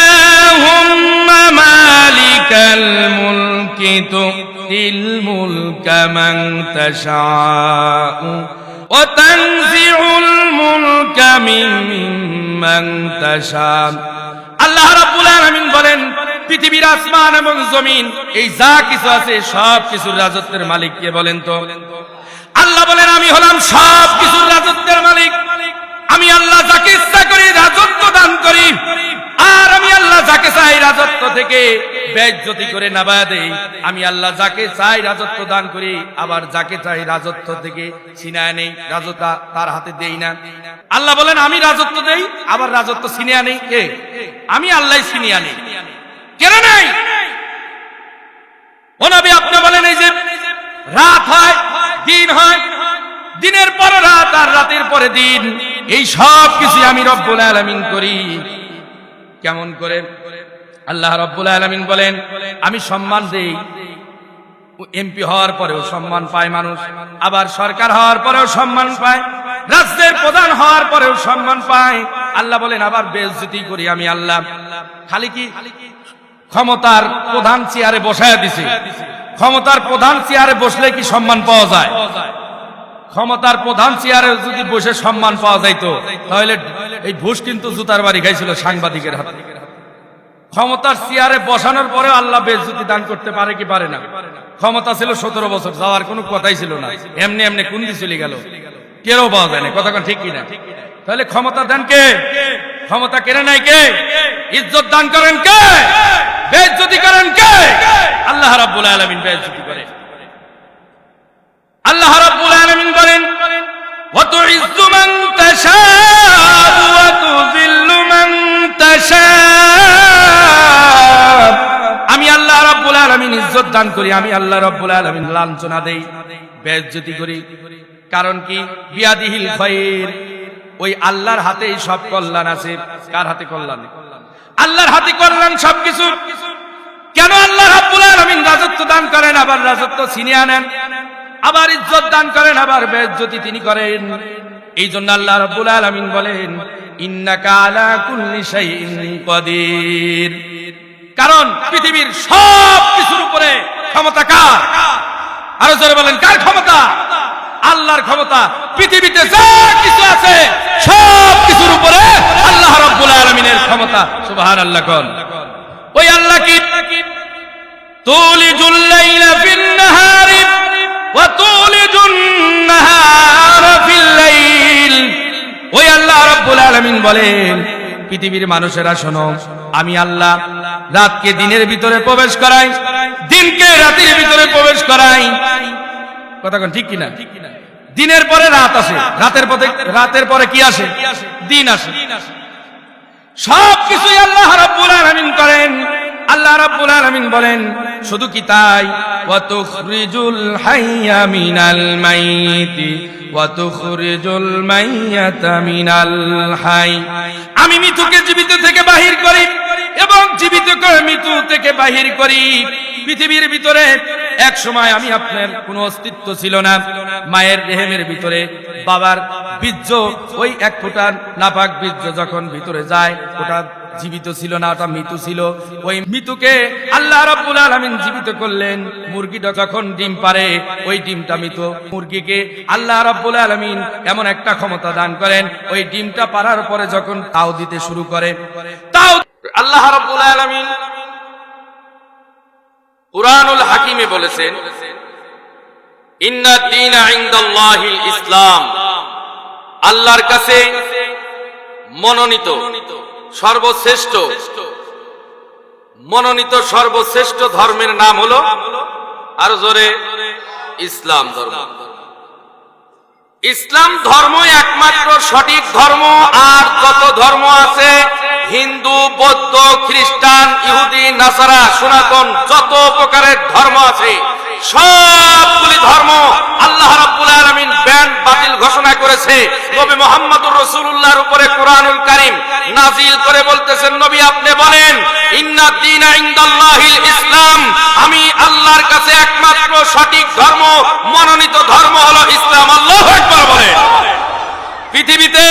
কুলিল্লাহুম্মা মালিকাল মুলকি তুতিল মুলকা মান তাশাউ ওয়া তানজিউল মুলকা মিম্মান তাশা। আল্লাহ রাব্বুল আলামিন বলেন, পৃথিবীর আসমান এবং জমিন এই যা কিছু আছে সব কিছুর রাজত্বের মালিক কে বলেন তো? আল্লাহ বলেন, আমি হলাম সব কিছুর রাজত্বের মালিক। আমি আল্লাহ যাকে ইচ্ছা করি রাজত্ব দান করি, আর আমি আল্লাহ যাকে চাই রাজত্ব থেকে বেইজ্জতি করে নাবা দেই। আমি আল্লাহ যাকে চাই রাজত্ব দান করি, আবার যাকে চাই রাজত্ব থেকে ছিনায় নেই, রাজত্ব তার হাতে দেই না। আল্লাহ বলেন, আমি রাজত্ব দেই আবার রাজত্ব ছিনিয়ে নেই। কে? আমি আল্লাহ ছিনিয়ে নেই। কেন নাই? ও নবী, আপনি বলেন, এই যে রাত হয়, দিন হয়, দিনের পর রাত আর রাতের পরে দিন, এই সব কিছু আমি রব্বুল আলামিন করি। কেমন করে? আল্লাহ রব্বুল আলামিন বলেন, আমি সম্মান দেই। এমপি হওয়ার পরেও সম্মান পায় মানুষ, আবার সরকার হওয়ার পরেও সম্মান পায়, রাজ্যের প্রধান হওয়ার পরেও সম্মান পায়। আল্লাহ বলেন, আবার বেইজ্জতি করি আমি আল্লাহ। খালি কি ক্ষমতার প্রধান চেয়ারে বসায় দিছে? ক্ষমতার প্রধান চেয়ারে বসলে কি সম্মান পাওয়া যায়? ক্ষমতার প্রধান চেয়ারে যদি বসে সম্মান পাওয়া যাইতো, তাহলে এই ঘুষ কিন্তু জুতার বাড়ি খাইছিল সাংবাদিকের হাতে। ক্ষমতার চেয়ারে বসানোর পরেও আল্লাহ বেইজ্জতি দান করতে পারে কি পারে না? ক্ষমতা ছিল 17 বছর, যাওয়ার কোনো কথাই ছিল না। এমনি এমনি কুন্দি চলে গেল, কেউ পাওয়া যায় না। কথা ঠিক কিনা? তাহলে ক্ষমতা দেন কে? ক্ষমতা কেড়ে নাই কে? ইজ্জত দান করেন কে? বেইজ্জতি করেন কে? আল্লাহ রাব্বুল আলামিন বেইজ্জতি করে। আল্লাহ রাব্বুল আলামিন বলেন, ওয়া তুইজ্জু মান তাশাউ ওয়া তুযিল্লু মান তাশাউ। আমি আল্লাহ রাব্বুল আলামিন ইজ্জত দান করি, আমি আল্লাহ রাব্বুল আলামিন লাঞ্ছনা দেই, বেইজ্জতি করি। কারণ কি? বিয়াদিহিল খায়র, ওই আল্লাহর হাতেই সব কল্যাণ আছে। কার হাতে কল্যাণ? আল্লাহর হাতে কল্যাণ সবকিছু। কেন আল্লাহ রাব্বুল আলামিন রাজত্ব দান করেন, আবার রাজত্ব ছিনিয়ে আনেন, আবার ইজ্জত দান করেন, আবার বেইজ্জতি তিনি করেন? এই জন্য আল্লাহ রাব্বুল আলামিন বলেন, ইন্নাকা আলা কুল্লি শাইইন কাদির। কারণ পৃথিবীর সব কিছুর উপরে ক্ষমতা কার? আরো জোরে বলেন, কার ক্ষমতা? আল্লাহর ক্ষমতা। পৃথিবীতে যা কিছু আছে সব কিছুর উপরে আল্লাহ রাব্বুল আলামিনের ক্ষমতা। সুবহানাল্লাহ। কোন ওই আল্লাহ কি? তুলিজুল লাইলা ফিন নাহারি ওয়া তুলিজুন নাহারা ফিল লাইল। ওই আল্লাহ রাব্বুল আলামিন বলেন, পৃথিবীর মানুষেরা শোনো, আমি আল্লাহ রাতকে দিনের ভিতরে প্রবেশ করাই, দিনকে রাতের ভিতরে প্রবেশ করাই। কথা কোন ঠিক কিনা? দিনের পরে রাত আসে, রাতের পরে কি আসে? দিন আসে। সবকিছুই আল্লাহ রাব্বুল আলামিন করেন। আল্লাহ রাব্বুল আলামিন বলেন, শুধু কি তাই? ওয়া তুখরিজুল হাইয়া মিনাল মাইতি ওয়া তুখরিজুল মাইয়াতা মিনাল হাই। আমি মৃতকে জীবিত থেকে বাহির করি এবং জীবিতকে মৃত্যু থেকে বাহির করি। পৃথিবীর ভিতরে এক সময় আমি আপনার কোনো অস্তিত্ব ছিল না। মায়ের রেহেমের ভিতরে বাবার বীর্য, ওই এক ফোঁটা নাপাক বীর্য যখন ভিতরে যায়, ওটা জীবিত ছিল না, ওটা মৃত ছিল। ওই মৃতকে আল্লাহ রাব্বুল আলামিন জীবিত করলেন। মুরগিটা যখন ডিম পারে, ওই ডিমটা মৃত। মুরগিকে আল্লাহ রাব্বুল আলামিন এমন একটা ক্ষমতা দান করেন, ওই ডিমটা পারার পরে যখন তাও দিতে শুরু করে, তাও আল্লাহ রাব্বুল আলামিন কুরআনুল হাকিমে বলেছেন, ইন্নাদ দীনা ইনদাল্লাহিল ইসলাম। আল্লাহর কাছে মনোনীত সর্বশ্রেষ্ঠ ধর্মের নাম হলো, আর জোরে, ইসলাম ধর্ম। ইসলাম ধর্ম একমাত্র সঠিক ধর্ম। আর যত ধর্ম আছে, হিন্দু, বৌদ্ধ, খ্রিস্টান, ইহুদি, নাসারা, সনাতন, যত প্রকারের ধর্ম আছে, সবগুলি ধর্ম আল্লাহ রাব্বুল আলামিন ব্যান বাতিল ঘোষণা করেছে। নবী মুহাম্মদুর রাসূলুল্লাহর উপরে কোরআনুল কারীম নাজিল করে বলতেছেন, নবী আপনি বলেন, ইন্নাদ দীনা ইনদাল্লাহিল ইসলাম। আমি আল্লাহর কাছে একমাত্র সঠিক ধর্ম, মনোনীত ধর্ম হলো ইসলাম। আল্লাহু আকবার বলেন। পৃথিবীতে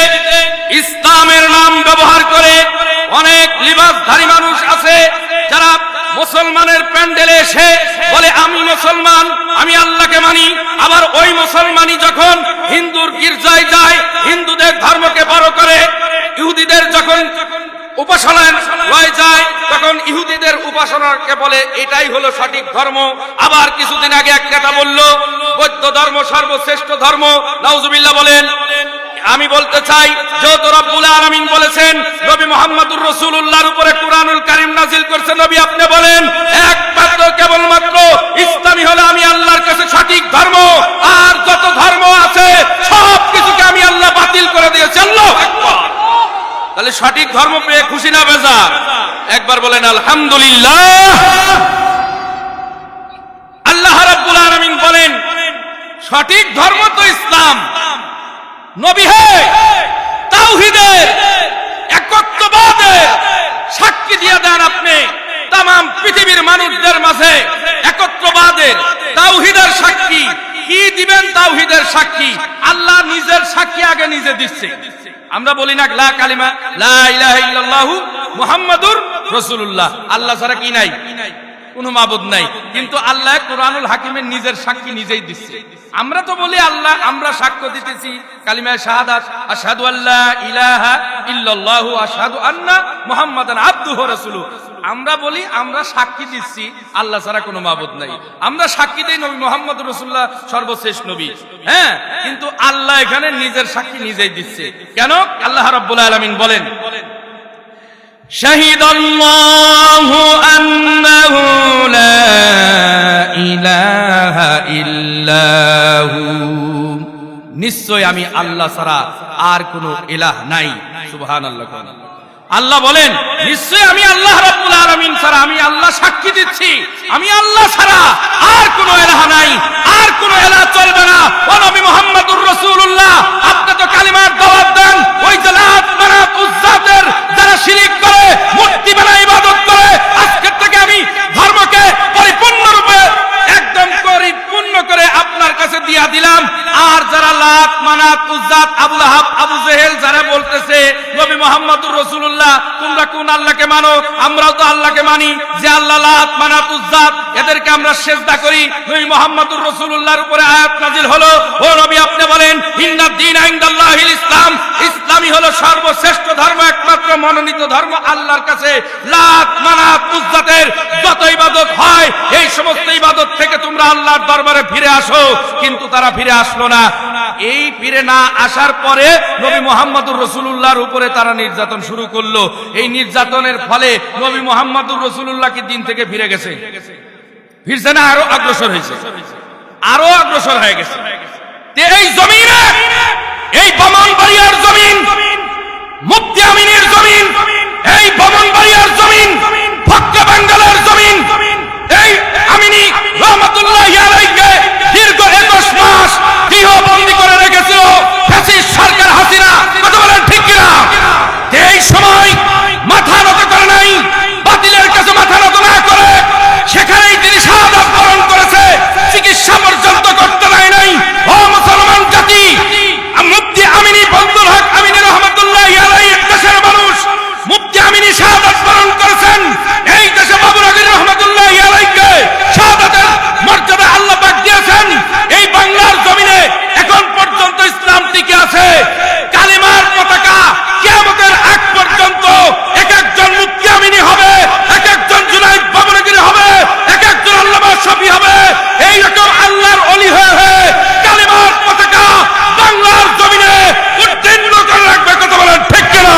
ইসলামের নাম ব্যবহার করে অনেক লিবাসধারী মানুষ আছে যারা মুসলমানের প্যান্ডেলে এসে বলে আমি মুসলমান, আমি আল্লাহকে মানি। আবার ওই মুসলমানই যখন হিন্দুর গির্জায় যায়, হিন্দুদের ধর্মকে বড় করে, ইহুদিদের যখন উপাসনায় যায় তখন ইহুদিদের উপাসনাকে বলে এটাই হলো সঠিক ধর্ম। আবার কিছুদিন আগে এক কথা বলল বৌদ্ধ ধর্ম সর্বশ্রেষ্ঠ ধর্ম, নাউজুবিল্লাহ বলেন। আমি বলতে চাই, যেহেতু রব্বুল আলামিন বলেছেন নবী মুহাম্মদুর রাসূলুল্লাহর উপরে কুরআনুল কারীম নাযিল করেছেন, নবী আপনি বলেন একমাত্র কেবলমাত্র ইসলামই হলো আমি আল্লাহর কাছে সঠিক ধর্ম, আর যত ধর্ম আছে সব কিছুকে আমি আল্লাহ বাতিল করে দিয়েছি। আল্লাহু আকবার। তাহলে সঠিক ধর্ম পেয়ে খুশি না বেজার? একবার বলেন আলহামদুলিল্লাহ। আল্লাহ রাব্বুল আলামিন বলেন সঠিক ধর্ম তো ইসলাম। নবী হে তাওহীদের একত্ববাদের সাক্ষী দিয়ে দেন আপনি तमाम পৃথিবীর মানুষদের মাঝে একত্ববাদের তাওহীদের সাক্ষী কি দিবেন? তাওহীদের সাক্ষী আল্লাহ নিজের সাক্ষী আগে নিজে দিচ্ছে। আমরা বলি না লা কালিমা লা ইলাহা ইল্লাল্লাহু মুহাম্মাদুর রাসূলুল্লাহ, আল্লাহ ছাড়া কি নাই? কোনো মাবুদ নাই। কিন্তু আল্লাহ কুরআনুল হাকিমের নিজের সাক্ষী নিজেই দিচ্ছে। আমরা তো বলি আল্লাহ আমরা সাক্ষ্য দিতেছি কালিমা শাহাদাত আশহাদু আল্লা ইলাহা ইল্লাল্লাহু আশহাদু আন্না মুহাম্মাদান আবদুহু ওয়া রাসূলুহু। আমরা বলি আমরা সাক্ষী দিচ্ছি আল্লাহ ছাড়া কোনো মাবুদ নাই। আমরা সাক্ষী দেই নবী মুহাম্মদুর রাসূলুল্লাহ সর্বশেষ নবী। হ্যাঁ, কিন্তু আল্লাহ এখানে নিজের সাক্ষী নিজেই দিচ্ছে। কেন? আল্লাহ রাব্বুল আলামিন বলেন শাহিদাল্লাহু আন্নাহু লা ইলাহা ইল্লাহু, নিশ্চয় আমি আল্লাহ ছাড়া আর কোনো ইলাহ নাই। সুবহানাল্লাহ। আল্লাহ বলেন নিশ্চয় আমি আল্লাহ রাব্বুল আলামিন ছাড়া আমি আল্লাহ সাক্ষী দিচ্ছি আমি আল্লাহ ছাড়া আর কোনো ইলাহ নাই, আর কোনো ইলাহ চলবে না। ও নবী মুহাম্মদুর রাসূলুল্লাহ আপনি তো কালিমার দাওয়াত দেন ওই যে লাত মানাত উজ্জাতের যারা শিরক করে মূর্তি বানায় ইবাদত করে, আজকে থেকে আমি ধর্মকে পরিপূর্ণরূপে একদম পরিপূর্ণ করে আপনার কাছে দিয়া দিলাম। আর যারা লাত মানাত উজ্জাত আবু লাহাব আবু জেহেল যারা বলতেছে নবী মুহাম্মদুর রাসূলুল্লাহ তোমরা কোন আল্লাহকে মানো? আমরাও তো আল্লাহকে মানি যে আল্লাহ লাত মানাত উজ্জাত, এদেরকে আমরা সিজদা করি। নবী মুহাম্মদুর রাসূলুল্লাহর উপরে আয়াত নাযিল হলো, ও নবী আপনি বলেন ইন্নাদ দীনা ইনদাল্লাহিল ইসলাম, ইসলামই হলো সর্বশ্রেষ্ঠ ধর্ম, একমাত্র মনোনীত ধর্ম আল্লাহর কাছে। লাত মানাত উজ্জাতের যত ইবাদত হয় এই সমস্ত ইবাদত থেকে তোমরা আল্লাহর দরবারে ফিরে আসো। কিন্তু তারা ফিরে আসলো না। এই ফিরে না আসার পরে নবী মুহাম্মদুর রাসূলুল্লাহর উপরে তারা নির্যাতন শুরু করলো। এই নির্যাতনের ফলে নবী মুহাম্মদুর রাসূলুল্লাহ কি দিন থেকে ফিরে গেছে? ফিরছে না, আরো অগ্রসর হয়েছে, আরো অগ্রসর হয়ে গেছে। এই জমিনে, এই ব্রাহ্মণবাড়িয়ার জমিন, মুফতি আমিনের জমিন, এই ব্রাহ্মণবাড়িয়ার জমিন, ফক্কা বাঙ্গালার জমিন, এই আমিনী রহমাতুল্লাহি আলাইহিকে দীর্ঘ 21 মাস গৃহবন্দী করে রেখেছিল ফ্যাসিস্ট সরকার হাসিনা। কথা বলেন ঠিক কিনা? এই সময় মাথা নত করে নাই, বাতিলের কাছে মাথা নত না করে সেখানেই তিনি শাহাদাত বরণ করেছে, চিকিৎসা পর্যন্ত করতে দেয় নাই। ও মুসলমান জাতি, মুফতি আমিনী বন্দুল হক আমিনী রহমাতুল্লাহি আলাইহি দেশের মানুষ মুফতি আমিনী শাহাদাত বরণ করেছেন। এই দেশে বাবুরাগীর রহমাতুল্লাহি আলাইহিকে শাহাদাতের মর্যাদা আল্লাহ পাক দিয়েছেন। এই বাংলার জমিনে এখন পর্যন্ত ইসলাম টিকে আছে। কালিমার পতাকা কিয়ামতের আগ পর্যন্ত এক একজন মুফতি আমিনী হবে, এক একজন জুনাইদ বাবুরাগীর হবে, এক একজন আল্লামা শফি হবে। এই রকম আল্লাহর ওলি হয়ে কালিমার পতাকা বাংলার জমিনে উত্তীর্ণ করে রাখবে। কথা বলেন ঠিক কিনা?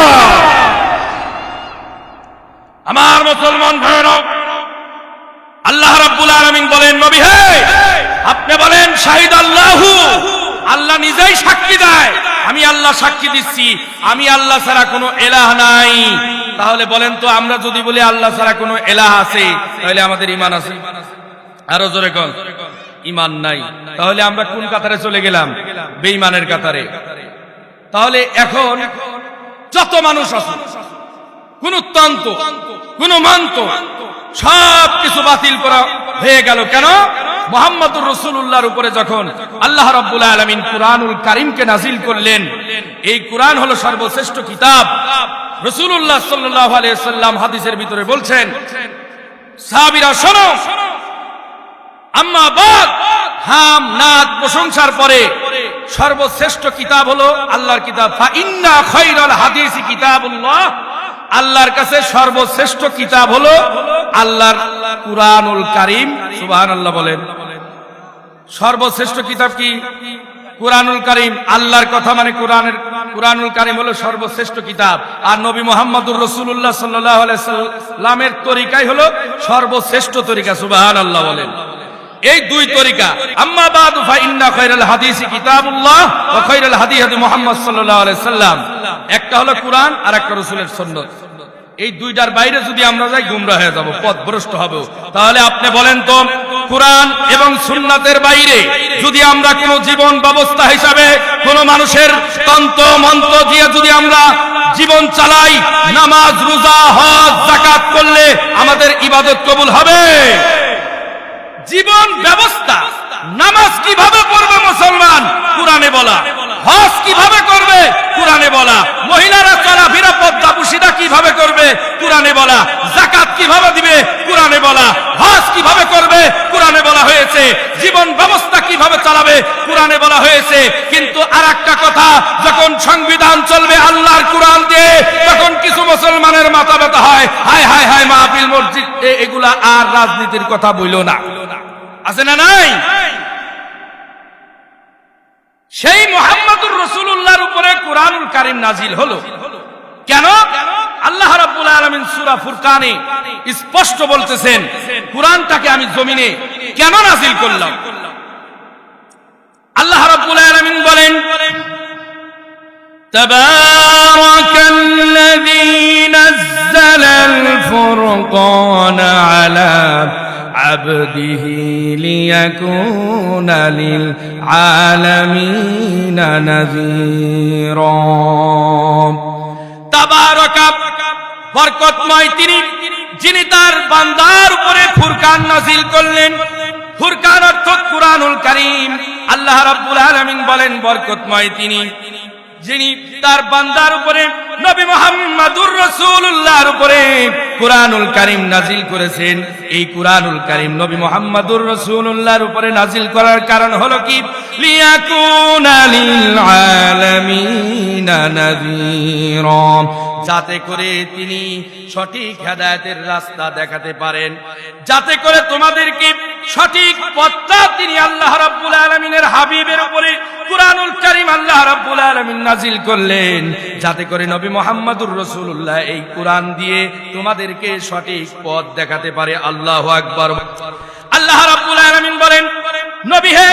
আমার মুসলমান ভাইরা, আল্লাহ রাব্বুল আলামিন বলেন নবী হে আপনি বলেন শাহিদাল্লাহু, আল্লাহ নিজেই সাক্ষী দেয় আমি আল্লাহ সাক্ষী দিচ্ছি আমি আল্লাহ ছাড়া কোনো ইলাহ নাই। তাহলে বলেন তো আমরা যদি বলি আল্লাহ ছাড়া কোনো ইলাহ আছে তাহলে আমাদের ঈমান আছে? আরো জোরে কোন ঈমান নাই। তাহলে আমরা কোন কাতারে চলে গেলাম? বেঈমানের কাতারে। তাহলে এখন যত মানুষ আছে কোন তন্ত্র কোন মন্ত্র সব কিছু বাতিল করা হয়ে গেল। কেন? মুহাম্মদুর রাসূলুল্লাহর উপরে যখন আল্লাহ রাব্বুল আলামিন কুরআনুল কারীমকে নাযিল করলেন, এই কুরআন হলো সর্বশ্রেষ্ঠ কিতাব। রাসূলুল্লাহ সাল্লাল্লাহু আলাইহি ওয়াসাল্লাম হাদিসের ভিতরে বলছেন, সাহাবীরা শোনো, আম্মা বাদ, হাম নাত প্রশংসার পরে সর্বশ্রেষ্ঠ কিতাব হলো আল্লাহর কিতাব। ফা ইন্না খায়রাল হাদিসি কিতাবুল্লাহ, আল্লাহর কাছে সর্বশ্রেষ্ঠ কিতাব হলো আল্লাহর কুরআনুল কারীম। সুবহানাল্লাহ বলেন। সর্বশ্রেষ্ঠ কিতাব কি? কুরআনুল কারীম। আল্লাহর কথা মানে কুরআনুল কারীম হলো সর্বশ্রেষ্ঠ কিতাব, আর নবী মুহাম্মদুর রাসূলুল্লাহ সাল্লাল্লাহু আলাইহি সাল্লামের তরিকাই হলো সর্বশ্রেষ্ঠ তরিকা। সুবহানাল্লাহ বলেন। এই দুই তরিকা। আম্মা বাদু ফা ইন্না খায়রাল হাদিসি কিতাবুল্লাহ ওয়া খায়রাল হাদি হাদি মুহাম্মদ সাল্লাল্লাহু আলাইহি সাল্লাম। একটা হলো কুরআন আর একটা রাসূলের সুন্নাত। এই দুইটার বাইরে যদি আমরা যাই গুমরাহ হয়ে যাব, পথভ্রষ্ট হব। তাহলে আপনি বলেন তো, কুরআন এবং সুন্নাতের বাইরে যদি আমরা কোন জীবন ব্যবস্থা হিসাবে কোন মানুষের তন্ত্র মন্ত্র দিয়ে যদি আমরা জীবন চালাই, নামাজ রোজা হজ যাকাত করলে আমাদের ইবাদত কবুল হবে? জীবন ব্যবস্থা, নামাজ কিভাবে পড়বে মুসলমান, কুরআনে বলা। হজ কিভাবে করবে, কুরআনে বলা। মহিলারা চলাফেরা পর্দাপুশিদা কিভাবে করবে, কুরআনে বলা। যাকাত কিভাবে দিবে, কুরআনে বলা। হজ কিভাবে করবে, কুরআনে বলা হয়েছে। জীবন ব্যবস্থা কিভাবে চালাবে, কুরআনে বলা হয়েছে। কিন্তু আরেকটা কথা, যখন সংবিধান চলবে আল্লাহর কুরআন দিয়ে, তখন কিছু মুসলমানের মাথা ব্যথা হয়, হায় হায় হায় মাহফিল মসজিদ এগুলা আর রাজনীতির কথা বইলো না। আছে না নাই? সেই মুহাম্মদুর রাসূলুল্লাহর উপরে কুরআনুল কারীম নাজিল হলো কেন? আল্লাহ রাব্বুল আলামিন সূরা ফুরকানে স্পষ্ট বলতেছেন, কুরআনটাকে আমি জমিনে কেন নাজিল করলাম। আল্লাহ রাব্বুল আলামিন বলেন, তাবারাকাল্লাযী নাযালাল ফুরকানা আলা عبده ليكون للعالمين نذيرا। তাবারাক, বরকতময় তিনি, যিনি তার বান্দার উপরে ফুরকান নাযিল করলেন। ফুরকান অর্থ কুরআনুল কারীম। আল্লাহ রাব্বুল আলামিন বলেন, বরকতময় তিনি, যিনি তার বান্দার উপরে নবী মুহাম্মদুর রাসূলুল্লাহর উপরে কুরআনুল কারীম নাজিল করেছেন। এই কুরআনুল কারীম নবী মুহাম্মদুর রাসূলুল্লাহর উপরে নাজিল করার কারণ হলো কি? লিয়াকুনা লিল আলামিনা নাযীরা, যাতে করে তিনি সঠিক হেদায়েতের রাস্তা দেখাতে পারেন, যাতে করে তোমাদেরকে সঠিক পথটা তিনি আল্লাহ রাব্বুল আলামিনের হাবিবের উপরে কুরআনুল কারীম আল্লাহ রাব্বুল আলামিন নাজিল করলেন, যাতে করে নবী মুহাম্মদুর রাসূলুল্লাহ এই কুরআন দিয়ে তোমাদেরকে সঠিক পথ দেখাতে পারে। আল্লাহু আকবার। আল্লাহ রাব্বুল আলামিন বলেন, নবী হে,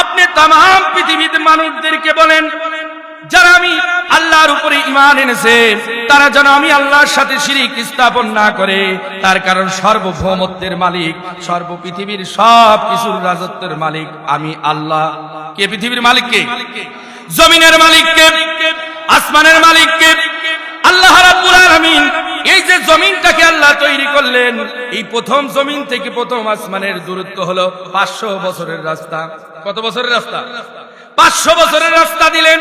আপনি तमाम পৃথিবীর মানুষদেরকে বলেন, যারা আমি আল্লাহর উপরে ঈমান এনেছে তারা যেন আমি আল্লাহর সাথে শিরিক স্থাপন না করে। তার কারণ সর্বভৌমত্বের মালিক, সর্ব পৃথিবীর সব কিছুর রাজত্বের মালিক আমি আল্লাহ। কে পৃথিবীর মালিক? কে? জমিনের মালিক কে? আসমানের মালিক কে? আল্লাহ রাব্বুল আলামিন। এই যে জমিনটাকে আল্লাহ তৈরি করলেন, এই প্রথম জমিন থেকে প্রথম আসমানের দূরত্ব হলো 500 বছরের রাস্তা। কত বছরের রাস্তা? 500 বছরের রাস্তা দিলেন।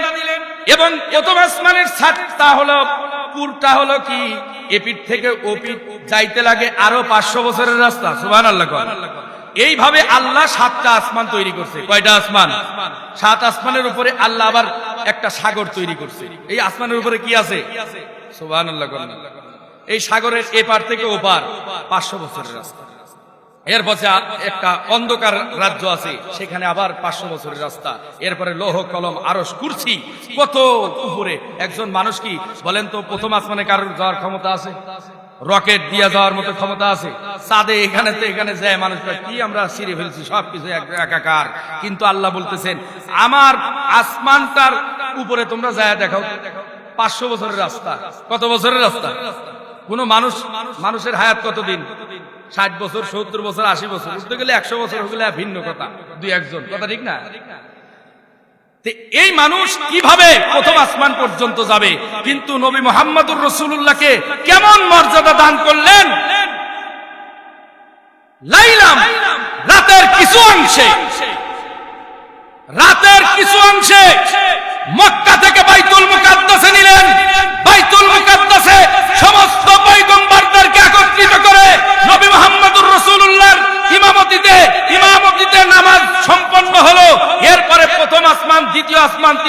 এবং প্রথম আসমানের ছাদটা হলো, পুরটা হলো কি, এপিঠ থেকে ওপিঠ যাইতে লাগে আরো 500 বছরের রাস্তা। সুবহানাল্লাহ। এইভাবে আল্লাহ 7টা আসমান তৈরি করছে। কয়টা আসমান? 7 আসমানের উপরে আল্লাহ আবার একটা সাগর তৈরি করছে। এই আসমানের উপরে কি আছে? সুবহানাল্লাহ। এই সাগরের এপার থেকে ওপার 500 বছরের রাস্তা। এরপরে একটা অন্ধকার রাজ্য আছে, সেখানে আবার 500 বছরের রাস্তা। এরপরে লৌহ কলম আরশ কুরসি, কত উপরে। একজন মানুষ কি বলেন তো প্রথম আসমানে কারোর যাওয়ার ক্ষমতা আছে? রকেট দিয়ে যাওয়ার মতো ক্ষমতা আছে? চাঁদে এখানে তো এখানে যায় মানুষ কি আমরা ছিঁড়ে ফেলছি, সবকিছু একাকার। কিন্তু আল্লাহ বলতেছেন, আমার আসমানটার উপরে তোমরা যায় দেখাও। 500 বছরের রাস্তা। কত বছরের রাস্তা? কোন মানুষের হায়াত কতদিন? 60 বছর, 70 বছর, 80 বছর। উঠতে গেলে 100 বছর হলে ভিন্ন কথা, 2-1 জন কথা, ঠিক না? এই মানুষ কিভাবে প্রথম আসমান পর্যন্ত যাবে? কিন্তু নবী মুহাম্মদুর রাসূলুল্লাহকে কেমন মর্যাদা দান করলেন? লাইলাম, রাতের কিছু অংশে মক্কা থেকে বাইতুল মুকাদ্দাসে নিলেন। বাইতুল মুকাদ্দাসে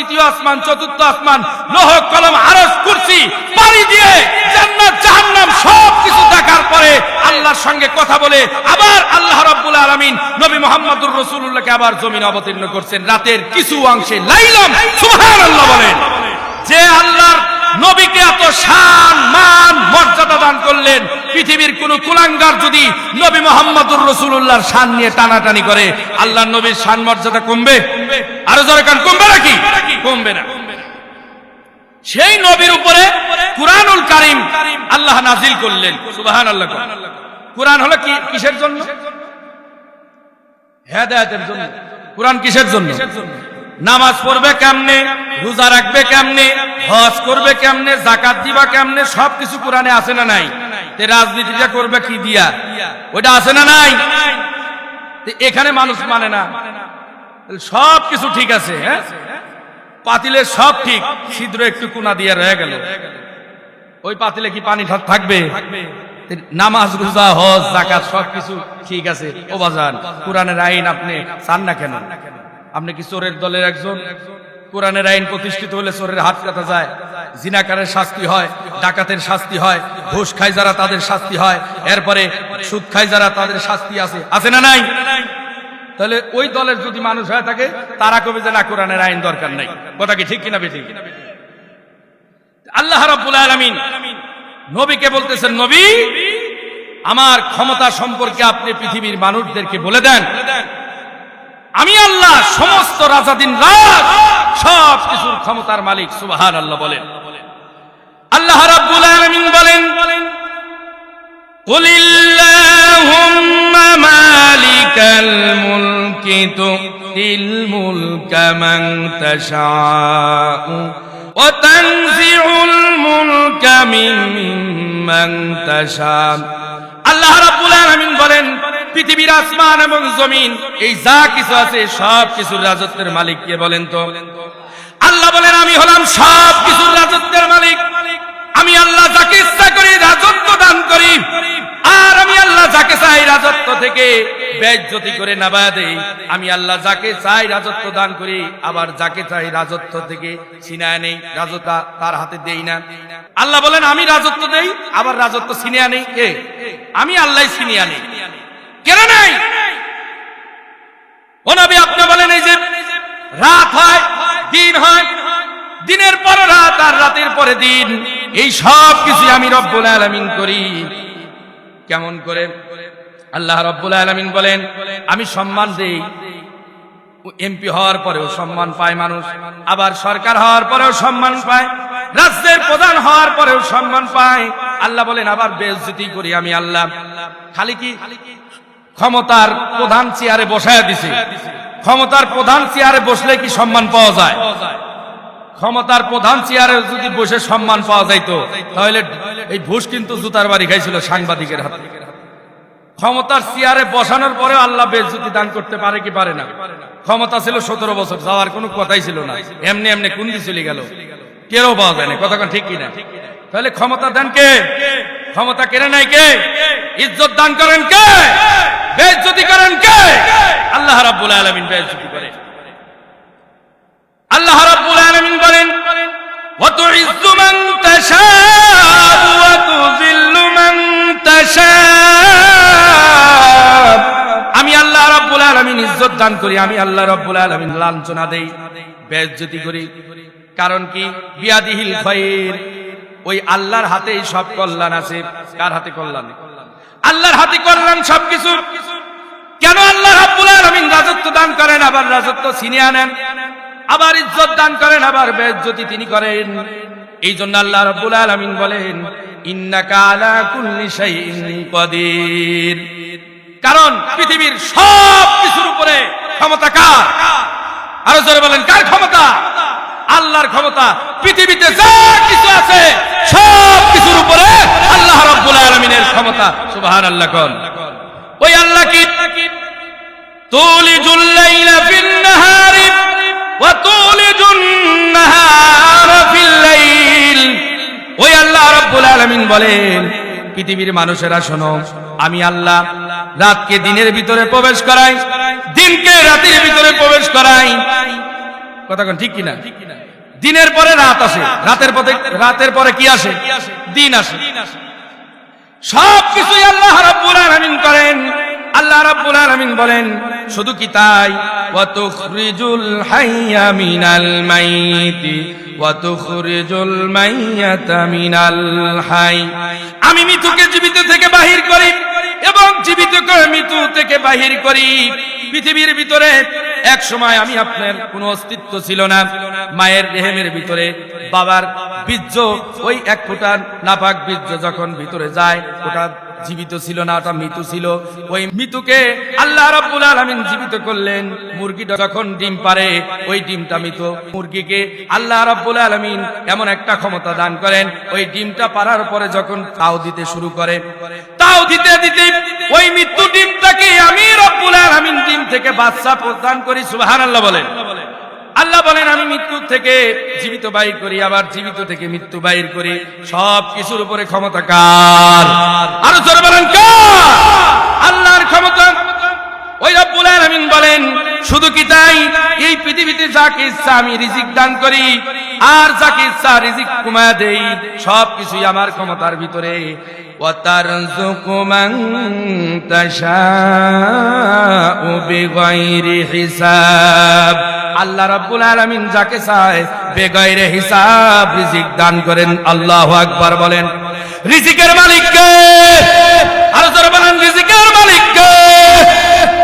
তৃতীয় আসমান, চতুর্থ আসমান, লৌহ কলম, আরশ, কুরসি পাড়ি দিয়ে জান্নাত জাহান্নাম সবকিছু দেখার পরে আল্লাহর সঙ্গে কথা বলে আবার আল্লাহ রাব্বুল আলামিন নবী মুহাম্মদুর রাসূলুল্লাহকে আবার জমিনে অবতীর্ণ করছেন রাতের কিছু অংশে। লাইলাম, সুবহানাল্লাহ বলেন। যে আল্লাহর নবীকে এত শান মান মর্যাদা দান করলেন, পৃথিবীর কোন কুলাঙ্গার যদি নবী মুহাম্মদুর রাসূলুল্লাহর শান নিয়ে টানাটানি করে, আল্লাহর নবীর শান মর্যাদা কমবে? আরো জোরে কান, কমবে নাকি? কমবে না। সেই নবীর উপরে কুরআনুল কারীম আল্লাহ নাজিল করলেন। সুবহানাল্লাহ। কুরআন হলো কি, কিসের জন্য? হেদায়েতের জন্য। কুরআন কিসের জন্য? নামাজ পড়বে কেমনে, রোজা রাখবে কেমনে, হজ করবে কেমনে, যাকাত দিবা কেমনে, সবকিছু কোরআনে আছে না নাই? রাজনীতিটা করবে কি দিয়া, ওটা আছে না নাই? এখানে মানুষ মানে না, সবকিছু ঠিক আছে, হ্যাঁ পাতিলে সব ঠিক, ছিদ্র একটু কোনা দিয়ে রয়ে গেল, ওই পাতিলে কি পানি থাকবে? নামাজ, রোজা, হজ, যাকাত সবকিছু ঠিক আছে। ও বাজান, কোরআনের আইন আপনি চান না কেন? আপনি কি চোরের দলের একজন? কোরআনের আইন প্রতিষ্ঠিত হলে চোরের হাত কাটা যায়, জিনাকারের শাস্তি হয়, ডাকাতের শাস্তি হয়, ঘুষ খায় যারা তাদের শাস্তি হয়, এরপরে সুদ খায় যারা তাদের শাস্তি আছে না নাই? তাহলে ওই দলের যদি মানুষ হয়ে থাকে, তারা কবে যে না কোরআনের আইন দরকার নাই। কথা কি ঠিক কিনা বেঠিক? আল্লাহ রাব্বুল আলামিন নবীকে বলতেছেন, নবী আমার ক্ষমতা সম্পর্কে আপনি পৃথিবীর মানুষদেরকে বলে দেন, আমি আল্লাহ সমস্ত রাজাদিন রাজ সব কিছুর ক্ষমতার মালিক। সুবহানাল্লাহ বলেন। আল্লাহ রাব্বুল আলামিন বলেন, কুলিল্লাহুম্মা মালিকাল মুলকি তুতিল মুলকা মান তাশাউ ওয়া তানজিউল মুলকা মিম্মান তাশা। আল্লাহ রাব্বুল আলামিন বলেন, পৃথিবীর আসমান এবং জমিন এই যা কিছু আছে সব কিছুর রাজত্বের মালিক কে বলেন তো? আল্লাহ বলেন, আমি হলাম সব কিছুর রাজত্বের মালিক। আমি আল্লাহ যাকে ইচ্ছা করি রাজত্ব দান করি, আর আমি আল্লাহ যাকে চাই রাজত্ব থেকে বেইজ্জতি করে নাবায়া দেই। আমি আল্লাহ যাকে চাই রাজত্ব দান করি, আবার যাকে চাই রাজত্ব থেকে ছিনায় নেই, রাজত্ব তার হাতে দেই না। আল্লাহ বলেন, আমি রাজত্ব দেই, আবার রাজত্ব ছিনিয়ে নেই কে? আমি আল্লাহ ছিনিয়ে নেই। কেন নাই? ও নবী আপনি বলেন, এই যে রাত হয়, দিন হয়, দিনের পর রাত আর রাতের পরে দিন, এই সব কিছু আমি রব্বুল আলামিন করি। কেমন করে? আল্লাহ রব্বুল আলামিন বলেন, আমি সম্মান দেই। এমপি হওয়ার পরেও সম্মান পায় মানুষ, আবার সরকার হওয়ার পরেও সম্মান পায়, রাজ্যের প্রধান হওয়ার পরেও সম্মান পায়। আল্লাহ বলেন, আবার বেইজ্জতি করি আমি আল্লাহ। খালি কি ক্ষমতার প্রধান চেয়ারে বসায়া দিছে? ক্ষমতার প্রধান চেয়ারে বসলে কি সম্মান পাওয়া যায়? ক্ষমতার প্রধান চেয়ারে যদি বসে সম্মান পাওয়া যাইতো, তাহলে এই ঘুষ কিন্তু জুতার বাড়ি খাইছিল সাংবাদিকের হাতে। ক্ষমতার চেয়ারে বসানোর পরেও আল্লাহ বেইজ্জতি দান করতে পারে কি পারে না? ক্ষমতা ছিল 17 বছর, যাওয়ার কোনো কথাই ছিল না, এমনি এমনি কুন্দি চলে গেল, কেউ পাওয়া যায় না। কথা ঠিক কিনা? তাহলে ক্ষমতা দেন কে? ক্ষমতা কেড়ে নাই কে? ইজ্জত দান করেন কে? বেইজ্জতি করেন কে? আল্লাহ রাব্বুল আলামিন বেইজ্জতি করে। আল্লাহ রাব্বুল আলামিন বলেন, ওয়া তুইজ্জু মান তাশাউ ওয়া তুযিল্লু মান তাশাউ। আমি আল্লাহ রাব্বুল আলামিন ইজ্জত দান করি, আমি আল্লাহ রাব্বুল আলামিন লাঞ্ছনা দেই, বেইজ্জতি করি। কারণ কি? বিয়াদিহিল খায়র, ওই আল্লাহর হাতেই সব কল্যাণ আছে। কার হাতে কল্যাণ? আল্লাহর হাতে কল্যাণ সবকিছু। কেন আল্লাহ রাব্বুল আলামিন রাজত্ব দান করেন, আবার রাজত্ব ছিনিয়ে আনেন, আবার ইজ্জত দান করেন, আবার বেইজ্জতি তিনি করেন? এই জন্য আল্লাহ রাব্বুল আলামিন বলেন, ইন্নাকা আলা কুল্লি শাইইন কাদির। কারণ পৃথিবীর সব কিছুর উপরে ক্ষমতা কার? আরো জোরে বলেন, কার ক্ষমতা? আল্লাহর ক্ষমতা। পৃথিবীতে যা কিছু আছে সব কিছুর উপরে আল্লাহ রাব্বুল আলামিনের ক্ষমতা। সুবহানাল্লাহ। কোন ওই আল্লাহ কি তুলিজুল লাইলা ফিন নাহারি ওয়া তুলিজুন নাহারা ফিল লাইল। ওই আল্লাহ রাব্বুল আলামিন বলেন, পৃথিবীর মানুষেরা শোনো, আমি আল্লাহ রাতকে দিনের ভিতরে প্রবেশ করাই, দিনকে রাতের ভিতরে প্রবেশ করাই। কথা কোন ঠিক কিনা? দিনের পরে রাত আসে, রাতের পরে কি আসে? দিন আসে। সবকিছুই আল্লাহ রাব্বুল আলামিন করেন। আল্লাহ রাব্বুল আলামিন বলেন শুধু কি তাই, ওয়া তুখরিজুল হাইয়া মিনাল মাইতি ওয়া তুখরিজুল মাইয়াতা মিনাল হাই। আমি মৃতকে জীবিত থেকে বাহির করি এবং জীবিতকে মৃত্যু থেকে বাহির করি। পৃথিবীর ভিতরে এক সময় আমি আপনার কোনো অস্তিত্ব ছিল না। মায়ের রেহেমের ভিতরে বাবার বীর্য, ওই এক ফোঁটা নাপাক বীর্য যখন ভিতরে যায়, ওটা জীবিত ছিল না, ওটা মৃত ছিল। ওই মৃতকে আল্লাহ রাব্বুল আলামিন জীবিত করলেন। মুরগিটা যখন ডিম পারে, ওই ডিমটা মৃত। মুরগিকে আল্লাহ রাব্বুল আলামিন এমন একটা ক্ষমতা দান করেন, ওই ডিমটা পারার পরে যখন তাও দিতে শুরু করে, তাও দিতে দিতে ওই মৃত্যু ডিমটাকে আমি রাব্বুল আলামিন ডিম থেকে বাচ্চা প্রদান করি। সুবহানাল্লাহ বলেন। আল্লাহ বলেন আমি মৃত্যু থেকে জীবিত বাহির করি, আবার জীবিত থেকে মৃত্যু বাহির করি। সব কিছুর উপরে ক্ষমতা কার? আরো জোরে বলেন কার? আল্লাহর ক্ষমতা। ওই রব্বুল আলামিন বলেন শুধু কি তাই, এই পৃথিবীতে যাকে ইচ্ছা আমি রিজিক দান করি, আর যাকে ইচ্ছা রিজিক কমায়া দেই। সবকিছুই আমার ক্ষমতার ভিতরে। ওয়াতারযুকু মান তাশাউ বিগাইরি হিসাব। আল্লাহ রাব্বুল আলামিন যাকে চায় বেগাইরে হিসাব রিজিক দান করেন। আল্লাহু আকবার বলেন। রিজিকের মালিক কে? আর যারা বলেন রিজিকের মালিক কে?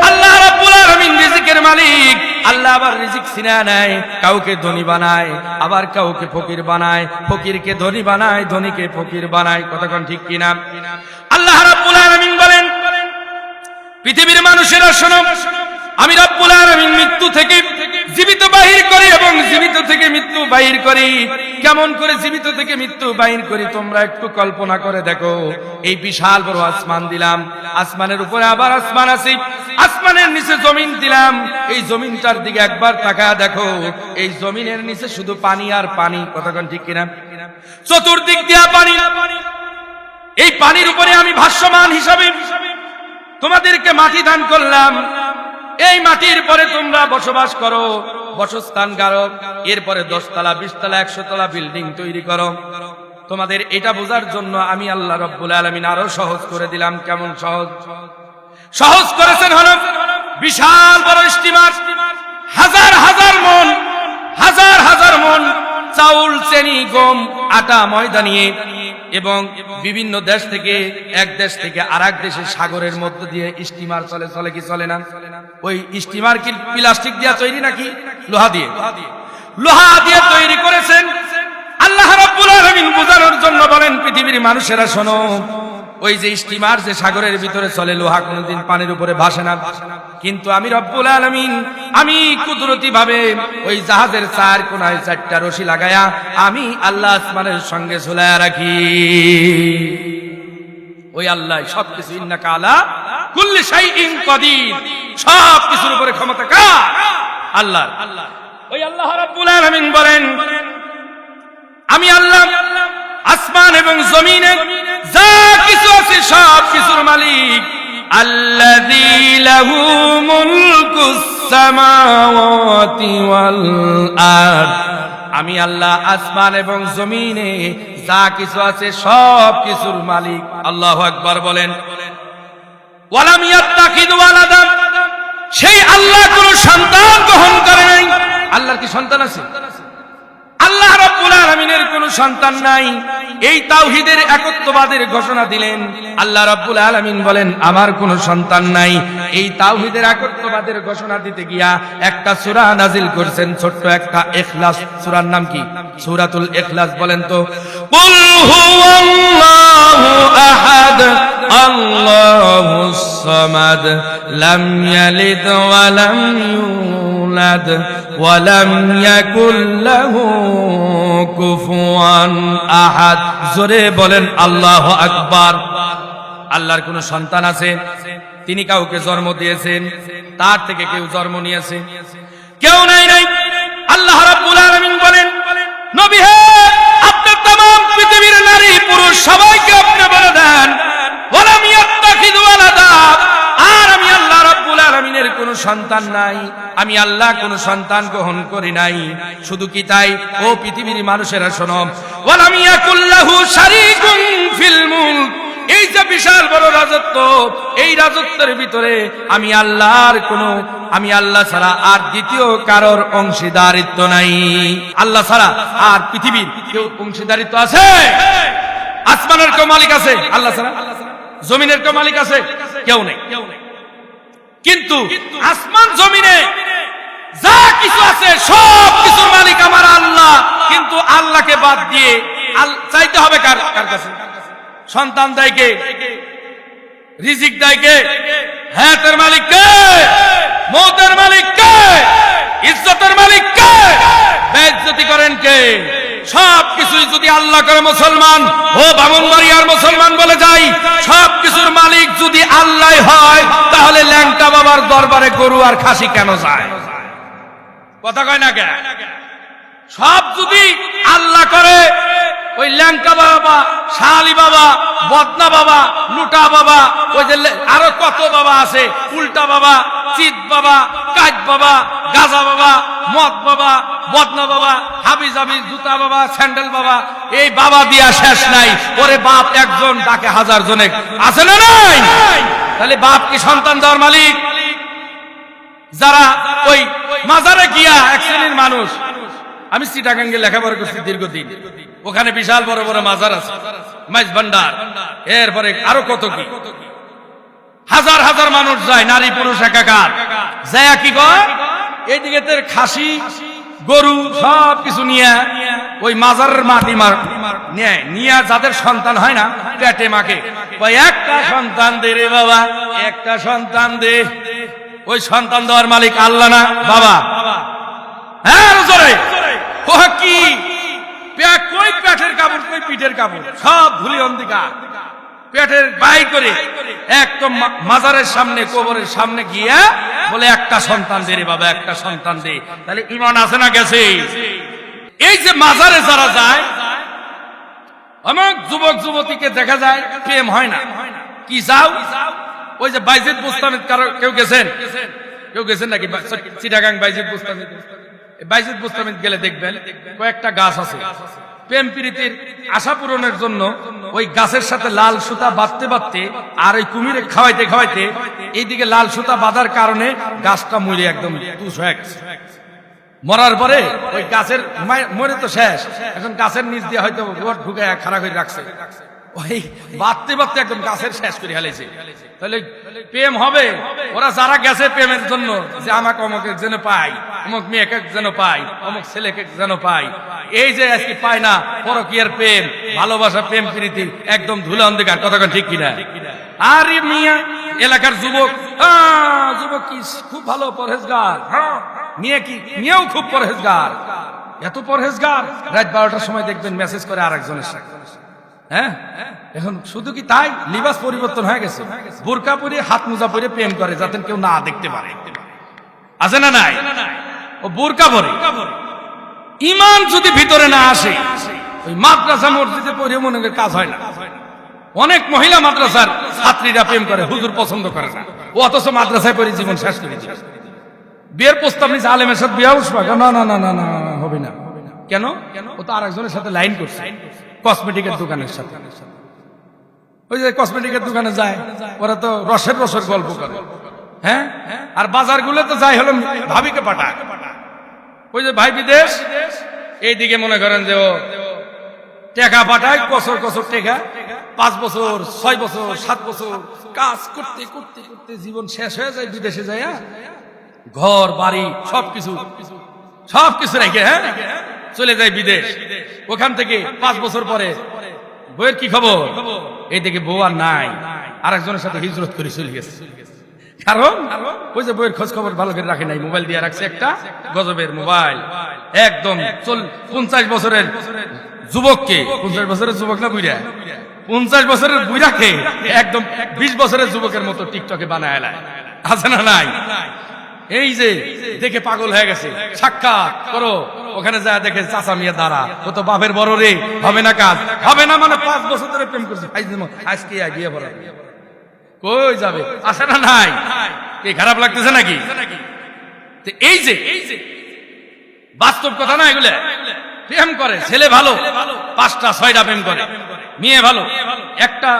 আল্লাহ রাব্বুল আলামিন রিজিকের মালিক। আল্লাহ আবার রিজিক ছিনা নেয়, কাউকে ধনী বানায়, আবার কাউকে ফকির বানায়, ফকিরকে ধনী বানায়, ধনীকে ফকির বানায়। কতক্ষণ ঠিক কিনা? আল্লাহ রাব্বুল আলামিন বলেন পৃথিবীর মানুষেরা শোনো, আমি রাব্বুল আলামিন মৃত্যু থেকে জীবিত বাহির করি এবং জীবিত থেকে মৃত্যু বাহির করি। কেমন করে জীবিত থেকে মৃত্যু বাহির করি তোমরা একটু কল্পনা করে দেখো। এই বিশাল বড় আসমান দিলাম, আসমানের উপরে আবার আসমান আছে, আসমানের নিচে জমিন দিলাম। এই জমিনটার দিকে একবার তাকায় দেখো, এই জমিনের নিচে শুধু পানি আর পানি। কতক্ষণ ঠিক কিনা? চতুর্দিক দিয়া পানি। এই পানির উপরে আমি ভাসমান হিসাবে তোমাদেরকে মাটি দান করলাম। এই মাটির পরে তোমরা বসবাস করো, বসস্থান গাড়ো। এরপরে 10 তলা 20 তলা 100 তলা বিল্ডিং তৈরি করো। তোমাদের এটা বোঝার জন্য আমি আল্লাহ রাব্বুল আলামিন আরো সহজ করে দিলাম। কেমন সহজ? সহজ করেছেন হলো বিশাল বড় স্টিমার, হাজার হাজার মন, হাজার হাজার মন চাউল, চিনি, গম, আটা, ময়দা নিয়ে এবং বিভিন্ন দেশ থেকে, এক দেশ থেকে আরেক দেশে সাগরের মধ্য দিয়ে স্টিমার চলে। চলে কি চলে না? ওই স্টিমার কি প্লাস্টিক দিয়ে তৈরি নাকি লোহা দিয়ে? লোহা দিয়ে তৈরি করেছেন। আল্লাহ রাব্বুল আলামিন বোঝানোর জন্য বলেন পৃথিবীর মানুষেরা শোনো, ওই যে স্টিমার যে সাগরের ভিতরে চলে, লোহা কোনদিন পানির উপরে ভাসে না। কিন্তু আমি রব্বুল আলামিন আমি কুদরতি ভাবে ওই জাহাজের 4 কোণায় 4টা রশি লাগায়া আমি আল্লাহ আসমানের সঙ্গে ঝুলায়া রাখি। ওই আল্লাহ সবকিছু, ইন্নাকা আলা কুল্লি শাইইন কাদির। সবকিছুর উপরে ক্ষমতা কার? আল্লাহ। ওই আল্লাহ রাব্বুল আলামিন বলেন আমি আল্লাহ আসমান এবং জমিনে যা কিছু আছে সব কিছুর মালিক। আল্লাযী লাহু মুলকুস সামাওয়াতি ওয়াল আরদ। আমি আল্লাহ আসমান এবং জমিনে যা কিছু আছে সব কিছুর মালিক। আল্লাহু আকবার বলেন। ওয়ালাম ইয়াত্তাখিযু ওয়ালাদা। সেই আল্লাহ কোনো সন্তান গ্রহণ করে নাই। আল্লাহর কি সন্তান আছে? আল্লাহ রাব্বুল আলামিনের কোনো সন্তান নাই। এই তাওহীদের একত্ববাদের ঘোষণা দিলেন। আল্লাহ রাব্বুল আলামিন বলেন আমার কোনো সন্তান নাই। এই তাওহীদের একত্ববাদের ঘোষণা দিতে গিয়া একটা সূরা নাজিল করেছেন, ছোট্ট একটা ইখলাস। সূরার নাম কি? সূরাতুল ইখলাস। বলেন তো, কুল হুয়াল্লাহু আহাদ আল্লাহুস সামাদ লাম ইয়ালিদ ওয়া লাম ইউলাদ ওয়া লাম ইয়াকুল লাহু কুফুয়ান আহাদ। জোরে বলেন আল্লাহু আকবার। আল্লাহর কোন সন্তান আছে? তিনি কাউকে জন্ম দিয়েছেন? তার থেকে কেউ জন্ম নিয়েছে? কেউ নাই। আল্লাহ রাব্বুল আলামিন বলেন নবী হে, আপনি तमाम পৃথিবীর নারী পুরুষ সবাইকে আপনি বলে দেন ওয়ালাম ইয়াত্তাখিযু ওয়ালাদা। আর আমি আল্লাহ রাব্বুল আলামিনের কোনো সন্তান নাই। আমি আল্লাহ কোন সন্তান গ্রহণ করি নাই। শুধু কি তাই, ও পৃথিবীর মানুষেরা শোনো, ওয়ালাম ইয়াকুল্লাহু শারীকুন ফিল মুলক, এই যে বিশাল বড় রাজত্ব, এই রাজত্বের ভিতরে আমি আল্লাহ ছাড়া আর দ্বিতীয় কারোর অংশীদারিত্ব নাই। আল্লাহ ছাড়া আর পৃথিবীর কেউ অংশীদারিত্ব আছে? আসমানের কেউ মালিক আছে আল্লাহ ছাড়া? জমিনের কেউ মালিক আছে? কেউ নেই। কিন্তু আসমান জমিনে যা কিছু আছে সব কিছুর মালিক আমার আল্লাহ। কিন্তু আল্লাহকে বাদ দিয়ে চাইতে হবে কার কাছে? সন্তান দেয় কে? রিজিক দেয় কে? হায়াতের মালিক কে? মওতের মালিক কে? ইজ্জতের মালিক কে? বেইজ্জতি করেন কে? সব কিছুই যদি আল্লাহ করে মুসলমান ও ব্রাহ্মণবাড়িয়ার মুসলমান বলে যাই, সব কিছুর মালিক যদি আল্লাহ হয়, তাহলে ল্যাংটা বাবার দরবারে গরু আর খাসি কেন যায়? কথা কয় না কেন? সব যদি আল্লাহ করে, ওই ল্যাংটা বাবা, শালি বাবা, বদনা বাবা, লুটা বাবা, ওই যে আরো কত বাবা আছে, উল্টা বাবা, চিত বাবা, কাজ বাবা, গাজা বাবা, মদ বাবা, বদনা বাবা, হাবিজ হাবিজ, জুতা বাবা, স্যান্ডেল বাবা, এই বাবা দিয়া শেষ নাই। ওরে বাপ একজন ডাকে হাজার জনে, আছে না নাই? তাহলে বাপ কি সন্তান দেওয়ার মালিক? যারা ওই মাজারে গিয়া এক শ্রেণীর মানুষ, আমি চিটাগাঙ্গে লেখাপড়া করছি দীর্ঘদিন, ওখানে বিশাল বড় বড় মাজার আছে, মাইজ ভান্ডার, এরপরে আরো কত কি, হাজার হাজার মানুষ যায়, নারী পুরুষ একাকার যায়। কি কয়, এইদিকে খাসি গরু সব কিছু নিয়ে ওই মাজারের মাটি নিয়ে যাদের সন্তান হয় না, পেটে মাকে একটা সন্তান দে রে বাবা, একটা সন্তান দে। ওই সন্তান দেওয়ার মালিক আল্লাহ না বাবা? হ্যাঁ জোরে ও কি কই পেটের কাপড়, কই পিঠের কাপড়, সব ভুলি অন্ধিকার পেটের বাই করে একদম মাজারের সামনে, কবরের সামনে গিয়া বলে একটা সন্তান দে রে বাবা, একটা সন্তান দে। তাহলে ঈমান আছে না গেছে? এই যে মাজারে যারা যায়, অনেক যুবক যুবতীকে দেখা যায় প্রেম হয় না। কি যাও, ওই যে বাইজিদ বুস্তামিদ, কেউ গেছেন? কেউ গেছেন নাকি চিটাগাং বাইজিদ বুস্তামিদ? বাইজিদ বুস্তামিদ গেলে দেখবেন কয়েকটা গাছ আছে, প্রেম প্রীতির আশা পূরণের জন্য ওই গাছের সাথে লাল সুতা বাঁধতে বাঁধতে আর ওই কুমিরে খাওয়াইতে খাওয়াইতে এইদিকে লাল সুতা বাঁধার কারণে গাছটা মরে একদম তুষ হয়ে গেছে। মরার পরে ওই গাছের মরে তো শেষ, এখন গাছের নিচ দিয়ে হয়তো ঢুকে খাড়া করে রাখছে, ওই বাঁধতে বাঁধতে একদম গাছের শেষ করে ফেলেছে। তাহলে প্রেম হবে? ওরা যারা গেছে প্রেমের জন্য, যে আমাকে অমুক যেন পাই, অমুক মেয়েকে যেন পাই, অমুক ছেলেকে যেন পাই, এই যে আজকে পায় না, পরকীয়ার প্রেম, ভালোবাসা, প্রেম প্রীতি একদম ধুলা অন্ধকার। কথা ঠিক কিনা? আর মিয়া এলাকার যুবক, যুবক কি খুব ভালো পরহেজগার, মেয়েও খুব পরহেজগার, এত পরহেজগার, রাত 12টার সময় দেখবেন মেসেজ করে আরেকজনের সাথে। হ্যাঁ, এখন শুধু কি তাই, লিবাস পরিবর্তন হয়ে গেছে, বোরকা পরে হাত মোজা পরে প্রেম করে যাতে কেউ না দেখতে পারে। আছে না নাই? ও বোরকা পরে। ঈমান যদি ভিতরে না আসে, ওই মাদ্রাসা মসজিদে পড়ে মনে করে কাজ হয় না। অনেক মহিলা মাদ্রাসার ছাত্রীরা প্রেম করে, হুজুর পছন্দ করে না, ও অথচ মাদ্রাসায় পড়ে জীবন শেষ করে দিয়েছে। বিয়ের প্রস্তাব নিচ্ছে, আলেমের সাথে বিয়ে উঠবে না, না না না না হবে না। কেন? ও তো আরেকজনের সাথে লাইন করছে, কসমেটিকের দোকানের সাথে। ওই যে কসমেটিকের দোকানে যায়, ওরা তো রসের গল্প করে। হ্যাঁ, আর বাজার গুলো তো যাই হলো ভাবিকে পাঠায়। ওই যে ভাই বিদেশ, এইদিকে মনে করেন যে ও টাকা পাঠায়, কসর কসর টাকা, 5 বছর 6 বছর 7 বছর কাজ করতে করতে করতে জীবন শেষ হয়ে যায়। বিদেশে যায়, ঘর বাড়ি সবকিছু রেখে চলে যায় বিদেশ। ওখান থেকে 5 বছর পরে বউয়ের কি খবর? এই দিকে বউ আর নাই, আরেকজনের সাথে হিজরত করে চলে গেছে। কারণ ওই যে বউয়ের খোঁজ খবর ভালো করে রাখে নাই, মোবাইল দিয়ে রাখছে একটা গজবের মোবাইল। একদম 50 বছরের যুবককে, 50 বছরের যুবক না বুইরা, 50 বছরের বুইরাকে একদম 20 বছরের যুবকের মতো টিকটকে বানায় এলায়। আছে না নাই? এই যে দেখে পাগল হয়ে গেছে, সাক্ষাৎ করো, ওখানে যায় দেখে চাচা মিয়া দাঁড়া, ও তো বাপের বড় রে, হবে না কাজ, হবে না মানে 5 বছর ধরে প্রেম করছে, আজকে বিয়ে পড়া কই যাবে? আসে না নাই? কি খারাপ লাগতেছে নাকি? তো এই যে বাস্তব কথা না এগুলো, প্রেম করে ছেলে ভালো, 5টা 6টা প্রেম করে, মেয়ে ভালো, একটা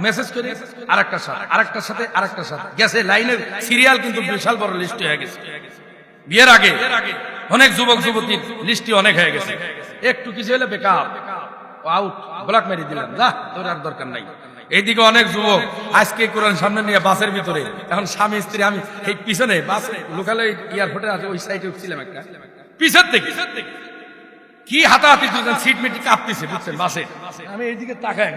মেসেজ করে আরেকটার সাথে আরেকটার সাথে গেছে, লাইনের সিরিয়াল কিন্তু বিশাল বড় লিস্ট হয়ে গেছে। বিয়ের আগে অনেক যুবক যুবতীর লিস্টই অনেক হয়ে গেছে, একটু কিছু হলে বেকআপ আউট, ব্লক মেরে দিলাম, যা তোর আর দরকার নাই। এইদিকে অনেক যুবক আজকে কোরআন সামনে নিয়ে বাসের ভিতরে, এখন স্বামী স্ত্রী, আমি এই পিছনে বাস লোকালে এয়ারপোর্টে আছে ওই সাইডে উঠছিলাম, একটা পিছন থেকে কি হাতাহাতি, সিট মিটি কাঁপতেছে বুঝছেন বাসে, আমি এইদিকে তাকাই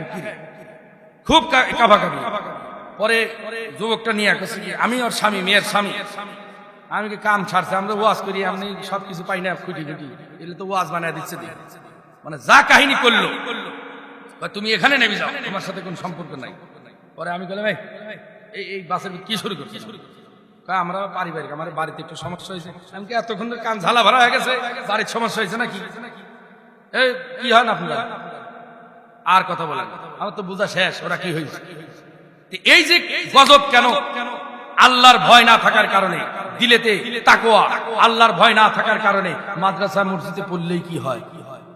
খুব কাঁপাকাঁপি। পরে যুবকটা নিয়ে আমি ওর স্বামী, মেয়ের স্বামী, আমি কাম ছাড়ছে, আমরা ওয়াজ করি, আমি সবকিছু পাই না খুঁটি খুঁটি, এগুলো তো ওয়াজ বানায় দিচ্ছে, মানে যা কাহিনী করলো, তুমি এখানে নেমে যাও, তোমার সাথে কোন সম্পর্ক নাই। পরে আমি বললাম এই বাসের কি শুরু করছি, আমরা পারিবারিক, আমার বাড়িতে একটু সমস্যা হয়েছে। আমি এতক্ষণ কান ঝালা ভরা হয়ে গেছে, বাড়ির সমস্যা হয়েছে নাকি, এই কি হয় না আপনারা আর কথা বলেন, আমার তো বোঝা শেষ ওরা কি হয়েছে। এই যে গজব কেন, আল্লাহর ভয় না থাকার কারণে, দিলেতে তাকওয়া, আল্লাহর ভয় না থাকার কারণে। মাদ্রাসা মসজিদে পড়লেই কি হয়,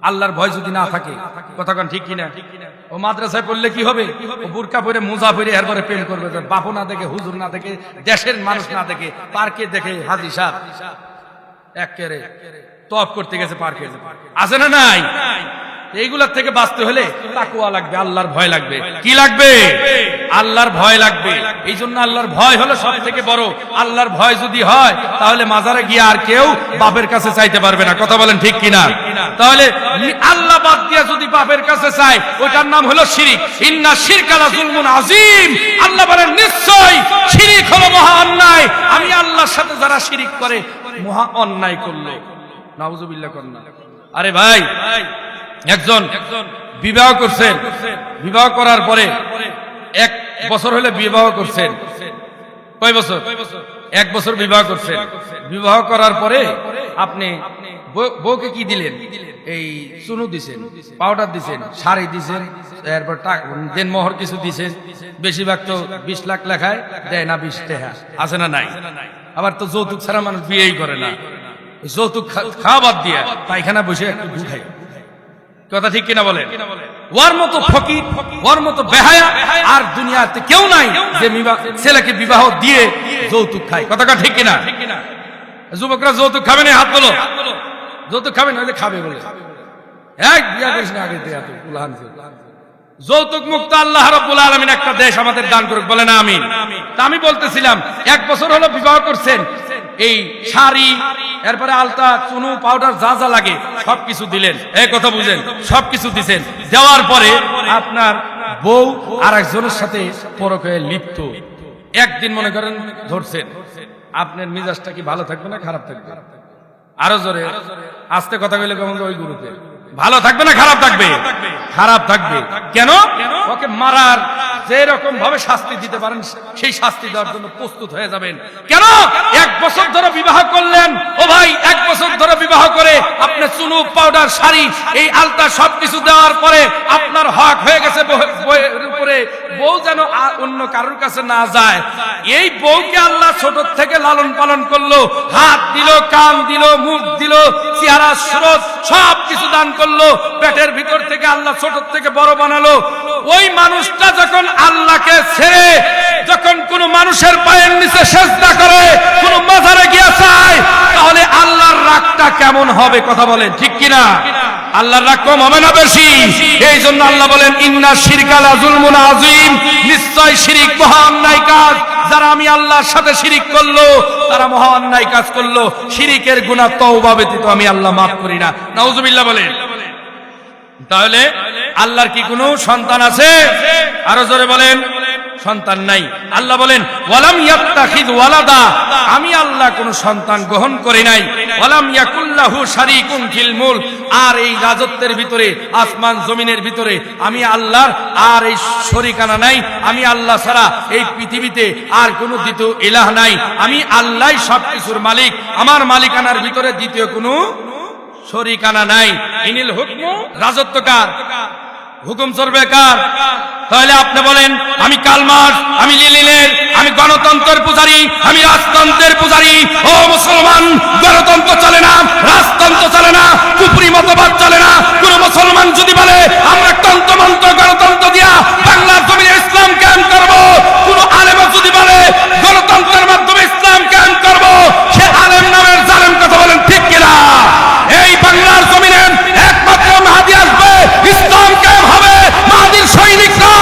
আল্লাহর ভয় যদি না থাকে, কথা কোন ঠিক কিনা? ও মাদ্রাসায় পড়লে কি হবে, ও বুরকা পরে মোজা পরে এরপরে প্রেম করবে, বাপু না দেখে, হুজুর না দেখে, দেশের মানুষ না দেখে, পার্কে দেখে হাজি সাহেব একেবারে তপ করতে গেছে পার্কে, আছে না নাই? এইগুলোর থেকে বাঁচতে হলে তাকওয়া লাগবে, আল্লাহর ভয় লাগবে। কি লাগবে? আল্লাহর ভয় লাগবে। এই জন্য আল্লাহর ভয় হলো সব থেকে বড়। আল্লাহর ভয় যদি হয় তাহলে মাজারে গিয়ে আর কেউ বাপের কাছে চাইতে পারবে না, কথা বলেন ঠিক কিনা? তাহলে আল্লাহ বাদ দিয়ে যদি বাপের কাছে চাই, ওটার নাম হলো শিরিক। ইন্না শিরকা লাযুলমুন আযীম, আল্লাহ বলেন নিশ্চয়ই শিরিক হলো মহা অন্যায়। আমি আল্লাহর সাথে যারা শিরিক করে মহা অন্যায় করলো, নাউযুবিল্লাহ করনা। আরে ভাই, একজন বিবাহ করছেন, বিবাহ করার পরে 1 বছর হলে বিবাহ করছেন, কয় বছর? 1 বছর বিবাহ করছেন। বিবাহ করার পরে আপনি বউকে কি দিলেন? এই চুনু দিছেন, পাউডার দিছেন, শাড়ি দিছেন, এরপর দেন মোহর কিছু দিছেন। বেশিরভাগ তো 20 লাখ লেখায় দেয় না, 20 টাকা আছে না নাই? আবার তো যৌতুক ছাড়া মানুষ বিয়েই করে না, যৌতুক খাওয়া বাদ দিয়ে পায়খানা বসে একটু খাই, কথা ঠিক কিনা বলেন? ওর মতো ফকির, ওর মতো বেহায়া আর দুনিয়াতে কেউ নাই যে ছেলেকে বিবাহ দিয়ে যৌতুক খায়, কথা ঠিক কিনা? যুবকরা যৌতুক খাবে না, হাত বলো। যৌতুক খাবে না, খাবে বলে বিয়া করিস না আগে। যৌতুক মুক্ত আল্লাহ রাব্বুল আলামিন একটা দেশ আমাদের দান করুক, বলে না আমিন। তা আমি বলতেছিলাম 1 বছর হলো বিবাহ করছেন, এই শাড়ি, এরপরে আলতা, চুনু, পাউডার যা যা লাগে সবকিছু দিলেন, এই কথা বুঝেন, সবকিছু দিছেন। দেওয়ার পরে আপনার বউ আর একজনের সাথে পরকে লিপ্ত। একদিন মনে করেন ধরছেন, আপনার মিজাজটা কি ভালো থাকবে না খারাপ থাকবে? আরো জোরে আস্তে কথা কইলে কেমন? ওই গুরুতে ভালো থাকবে না খারাপ থাকবে? খারাপ থাকবে। কেন? ওকে মারার যে রকম ভাবে শাস্তি দিতে পারেন সেই শাস্তি দেওয়ার জন্য প্রস্তুত হয়ে যাবেন। কেন? 1 বছর ধরে বিবাহ করলেন, ও ভাই 1 বছর ধরে বিবাহ করে আপনি চুনু, পাউডার, শাড়ি, এই আলতা সবকিছু দেওয়ার পরে আপনার হক হয়ে গেছে উপরে, বউ যেন অন্য কারোর কাছে না যায়। এই বউকে আল্লাহ ছোট থেকে লালন পালন করলো, হাত দিল, কান দিল, মুখ দিল, চেহারা স্রোত সবকিছু দান করলো, পেটের ভিতর থেকে আল্লাহ ছোট থেকে বড় বানালো। ওই মানুষটা যখন আল্লাহকে ছেড়ে যখন কোন মানুষের পায়ের নিচে সেজদা করে, কোন মাজারে গিয়ে চায়, তাহলে আল্লাহর রাগটা কেমন হবে, কথা বলেন ঠিক কিনা? আল্লাহর রাগ কম হবে না বেশি? এই জন্য আল্লাহ বলেন ইন্না শিরকা লাযুলমুন আযীম, নিশ্চয় শিরিক মহা অন্যায় কাজ। যারা আমি আল্লাহর সাথে শিরিক করলো তারা মহা অন্যায় কাজ করলো। শিরিকের গুনাহ তওবা ব্যতীত আমি আল্লাহ মাফ করি না, নাউযুবিল্লাহ বলেন। তাহলে আল্লাহর কি কোনো সন্তান আছে? আরো জোরে বলেন, সন্তান নাই। আল্লাহ বলেন ওয়ালাম ইয়াত্তাখিয ওয়ালাদা, আমি আল্লাহ কোন সন্তান গ্রহণ করি নাই। ওয়ালাম ইয়াকুল্লাহু শারীকুন ফিল মুলক, আর এই রাজত্বের ভিতরে, আসমান জমিনের ভিতরে আমি আল্লাহর আর এই শরীকানা নাই। আমি আল্লাহ ছাড়া এই পৃথিবীতে আর কোনো দ্বিতীয় ইলাহ নাই। আমি আল্লাহই সবকিছুর মালিক, আমার মালিকানার ভিতরে দ্বিতীয় কোনো শরীকানা নাই। ইনিল হুকমু, রাজত্বকার, হুকুম চলবে কার? তাহলে আপনি বলেন আমি কালমার্ক্স, আমি লেনিনের, আমি গণতন্ত্রের পূজারী, আমি রাজতন্ত্রের পূজারী। ও মুসলমান, গণতন্ত্র চলে না, রাজতন্ত্র চলে না, কুফরি মতবাদ চলে না। কোন মুসলমান যদি বলে আমরা তন্ত্রমন্ত্র গণতন্ত্র দিয়া বাংলার জমিনে ইসলাম কায়েম করব, কোন আলেম যদি বলে গণতন্ত্রের মাধ্যমে ইসলাম কায়েম করব, সে আলেম নামের জালেম। কথা বলেন ঠিক কিনা? এই বাংলার জমিনে একমাত্র মাহদি আসবে, ইসলাম কায়েম হবে। মাহদির সৈনিকরা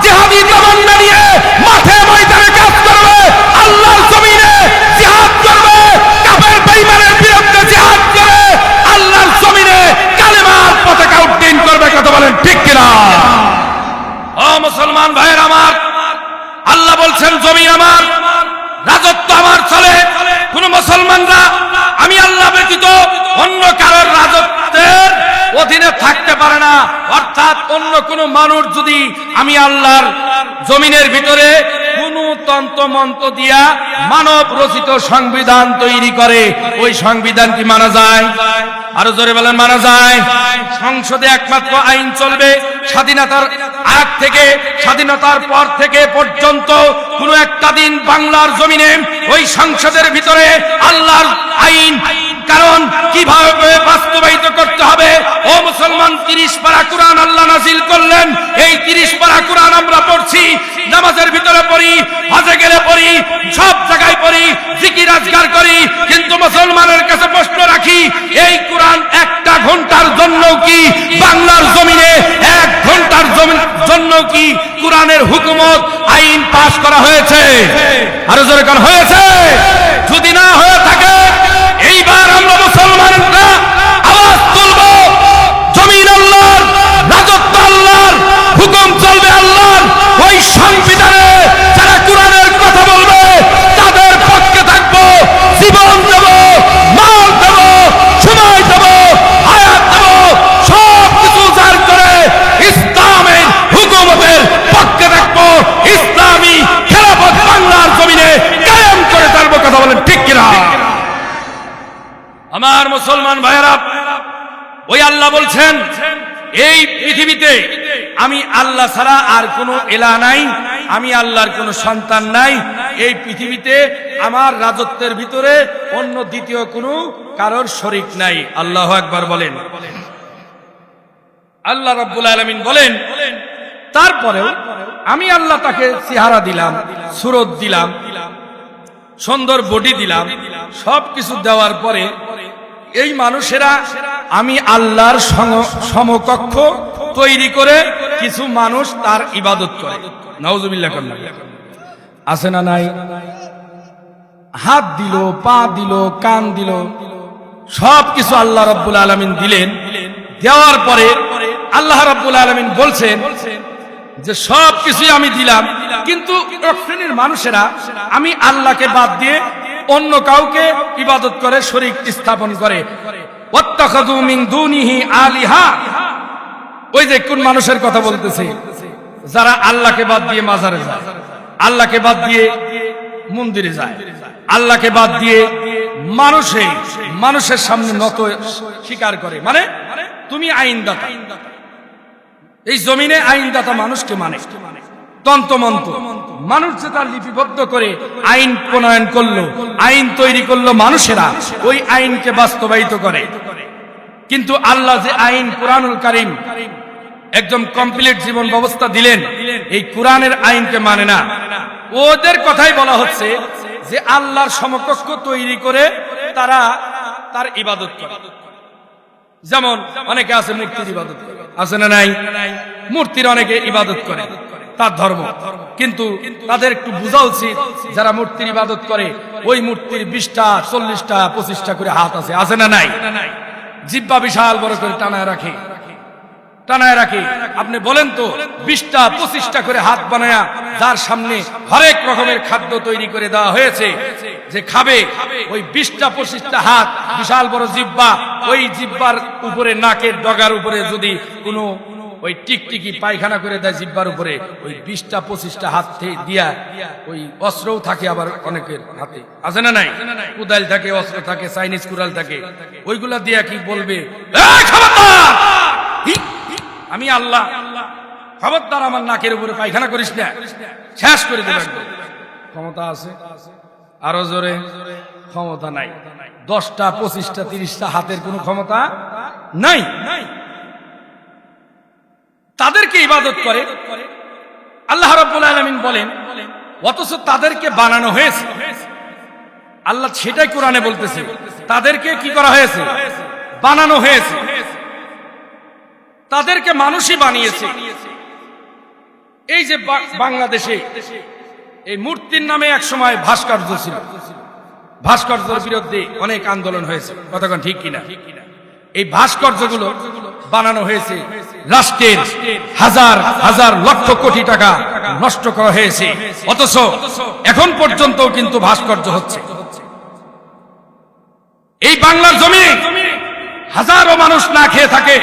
জিহাদি তামান্না নিয়ে মাঠে ময়দানে কাজ করবে, আল্লাহর জমিনে জিহাদ করবে, কাফের বেঈমানের বিরুদ্ধে জিহাদ করে আল্লাহর জমিনে কালেমার পতাকা উড্ডীন করবে। কথা বলেন ঠিক কিনা? ও মুসলমান ভাইয়ের আমার, আল্লাহ বলছেন জমিন আমার, রাজত্ব আমার চলে। কোন মুসলমানরা আমি আল্লাহ ব্যতীত অন্য কারোর রাজত্বের অধীনে থাকতে পারে না। অর্থাৎ অন্য কোন মানুষ যদি আমি আল্লাহর জমিনের ভিতরে কোন তন্ত্রমন্ত্র দিয়া মানব রচিত সংবিধান তৈরি করে, ওই সংবিধান কি মানা যায়? আরো জোরে বলেন মানা যায়? সংসদে একমাত্র আইন চলবে স্বাধীনতার আগ থেকে স্বাধীনতার পর থেকে পর্যন্ত কোন একটা দিন বাংলার জমিনে ওই সংসদের ভিতরে আল্লাহর আইন কারণ কিভাবে বাস্তবায়িত করতে হবে। ও মুসলমান, 30 পারা কোরআন আল্লাহ নাযিল করলেন। এই 30 পারা কোরআন আমরা পড়ছি, নামাজের ভিতরে পড়ি, হজে গেলে পড়ি, সব জায়গায় পড়ি, জিকির আজকার করি। কিন্তু মুসলমানের কাছে প্রশ্ন রাখি, এই কোরআন একটা ঘন্টার জন্য কি বাংলার জমিনে 1 ঘন্টার জন্য কি কোরআনের হুকুমত আইন পাস করা হয়েছে? আরো জোরে কোন হয়েছে? যদি না হয়ে থাকে এইবার আমরা মুসলমানরা আওয়াজ তুলব, জমিন আল্লাহর, রাজত্ব আল্লাহর, হুকুম চলবে আল্লাহর। ওই সংবিধানে যারা কোরআনের কথা বলবে তাদের পক্ষে থাকবো, জীবন দেব, মাল দেব, সময় দেব, হায়াত দেব, সব কিছু জার করে ইসলামের হুকুমতের পক্ষে থাকবো। ইসলামী খেলাফত বাংলার জমিনে কায়েম করে ছাড়বো। কথা বলেন ঠিক কিনা? আমার মুসলমান ভাইয়েরা, ওই আল্লাহ বলছেন এই পৃথিবীতে আমি আল্লাহ ছাড়া আর কোনো ইলাহ নাই, আমি আল্লাহর কোনো সন্তান নাই। এই পৃথিবীতে আমার রাজত্বের ভিতরে অন্য দ্বিতীয় কোনো কারোর শরীক নাই। আল্লাহু আকবার বলেন। আল্লাহ রাব্বুল আলামিন বলেন, তারপরেও আমি আল্লাহ তাকে চেহারা দিলাম, সুরত দিলাম, সুন্দর বডি দিলাম, সবকিছু দেওয়ার পরে এই মানুষেরা আমি আল্লাহর সমকক্ষ তৈরি করে কিছু মানুষ তার ইবাদত করে। নাউজুবিল্লাহ। আছে না নাই? হাত দিল, পা দিল, কান দিল, সবকিছু আল্লাহ রাব্বুল আলামিন দিলেন। দেওয়ার পরে আল্লাহ রাব্বুল আলামিন বলছেন যে সবকিছুই আমি দিলাম, কিন্তু এক শ্রেণীর মানুষেরা আমি আল্লাহকে বাদ দিয়ে অন্য কাউকে ইবাদত করে, শরীক স্থাপন করে। ওয়াত্তাখাযু মিন দুনিহি আলিহা। ওই যে কোন মানুষের কথা বলতেছে? যারা আল্লাহকে বাদ দিয়ে মাজারে যায়, আল্লাহকে বাদ দিয়ে মন্দিরে যায়, আল্লাহকে বাদ দিয়ে মানুষের সামনে নত স্বীকার করে। মানে তুমি আইনদাতা, এই জমিনে আইনদাতা মানুষকে মানে। তন্ত্রমন্ত্র মানুষ যে তার লিপিবদ্ধ করে আইন প্রণয়ন করলো, আইন তৈরি করলো, মানুষেরা ওই আইনকে বাস্তবায়িত করে। কিন্তু আল্লাহ যে আইন কুরআনুল কারীম একদম কমপ্লিট জীবন ব্যবস্থা দিলেন, এই কোরআনের আইনকে মানে না। ওদের কথাই বলা হচ্ছে যে আল্লাহর সমকক্ষ তৈরি করে তারা তার ইবাদত করে। যেমন অনেকে আছে মূর্তির ইবাদত করে, আছে না নাই? মূর্তির অনেকে ইবাদত করে, তার ধর্ম। কিন্তু তাদের একটু বোঝা উচিত, যারা মূর্তির ইবাদত করে ওই মূর্তির 20টা 40টা 25টা করে হাত আছে, আছে না নাই? জিহ্বা বিশাল বড় করে টানায় রাখে। আপনি বলেন তো, 20টা 25টা করে হাত বানায়া যার সামনে হরেক রকমের খাদ্য তৈরি করে দেওয়া হয়েছে, যে খাবে, ওই 20টা 25টা হাত, বিশাল বড় জিহ্বা, ওই জিহ্বার উপরে, নাকের ডগার উপরে যদি কোনো ওই টিকটিকি পায়খানা করে দেয় জিহ্বার উপরে, ওই 20টা 25টা হাত দিয়া ওই অস্ত্রও থাকে আবার অনেকের হাতে, আছে না নাই? কুদাল থাকে, অস্ত্র থাকে, চাইনিজ কুড়াল থাকে, ওইগুলা দিয়া কি বলবে আমি আল্লাহ, খবরদার আমার নাকের উপরে পায়খানা করিস না, শেষ করে দেবে। ক্ষমতা আছে, আরো জোরে ক্ষমতা নাই। 10টা 25টা 30টা হাতের কোনো ক্ষমতা নাই। তাদেরকে ইবাদত করে আল্লাহ রাব্বুল আলামিন বলেন, অথচ তাদেরকে বানানো হয়েছে। আল্লাহ সেটাই কোরআনে বলতেছে, তাদেরকে কি করা হয়েছে? বানানো হয়েছে। তাদেরকে মানুষই বানিয়েছে। এই যে বাংলাদেশে এই মূর্তির নামে এক সময় ভাস্কর্য ছিল, ভাস্কর্যের বিরুদ্ধে অনেক আন্দোলন হয়েছে, কতক্ষণ ঠিক কিনা? এই ভাস্কর্যগুলো বানানো হয়েছে, রাষ্ট্রের হাজার হাজার লক্ষ কোটি টাকা নষ্ট করা হয়েছে, অথচ এখন পর্যন্ত কিন্তু ভাস্কর্য হচ্ছে। এই বাংলার জমি হাজারো মানুষ না খেয়ে থাকে।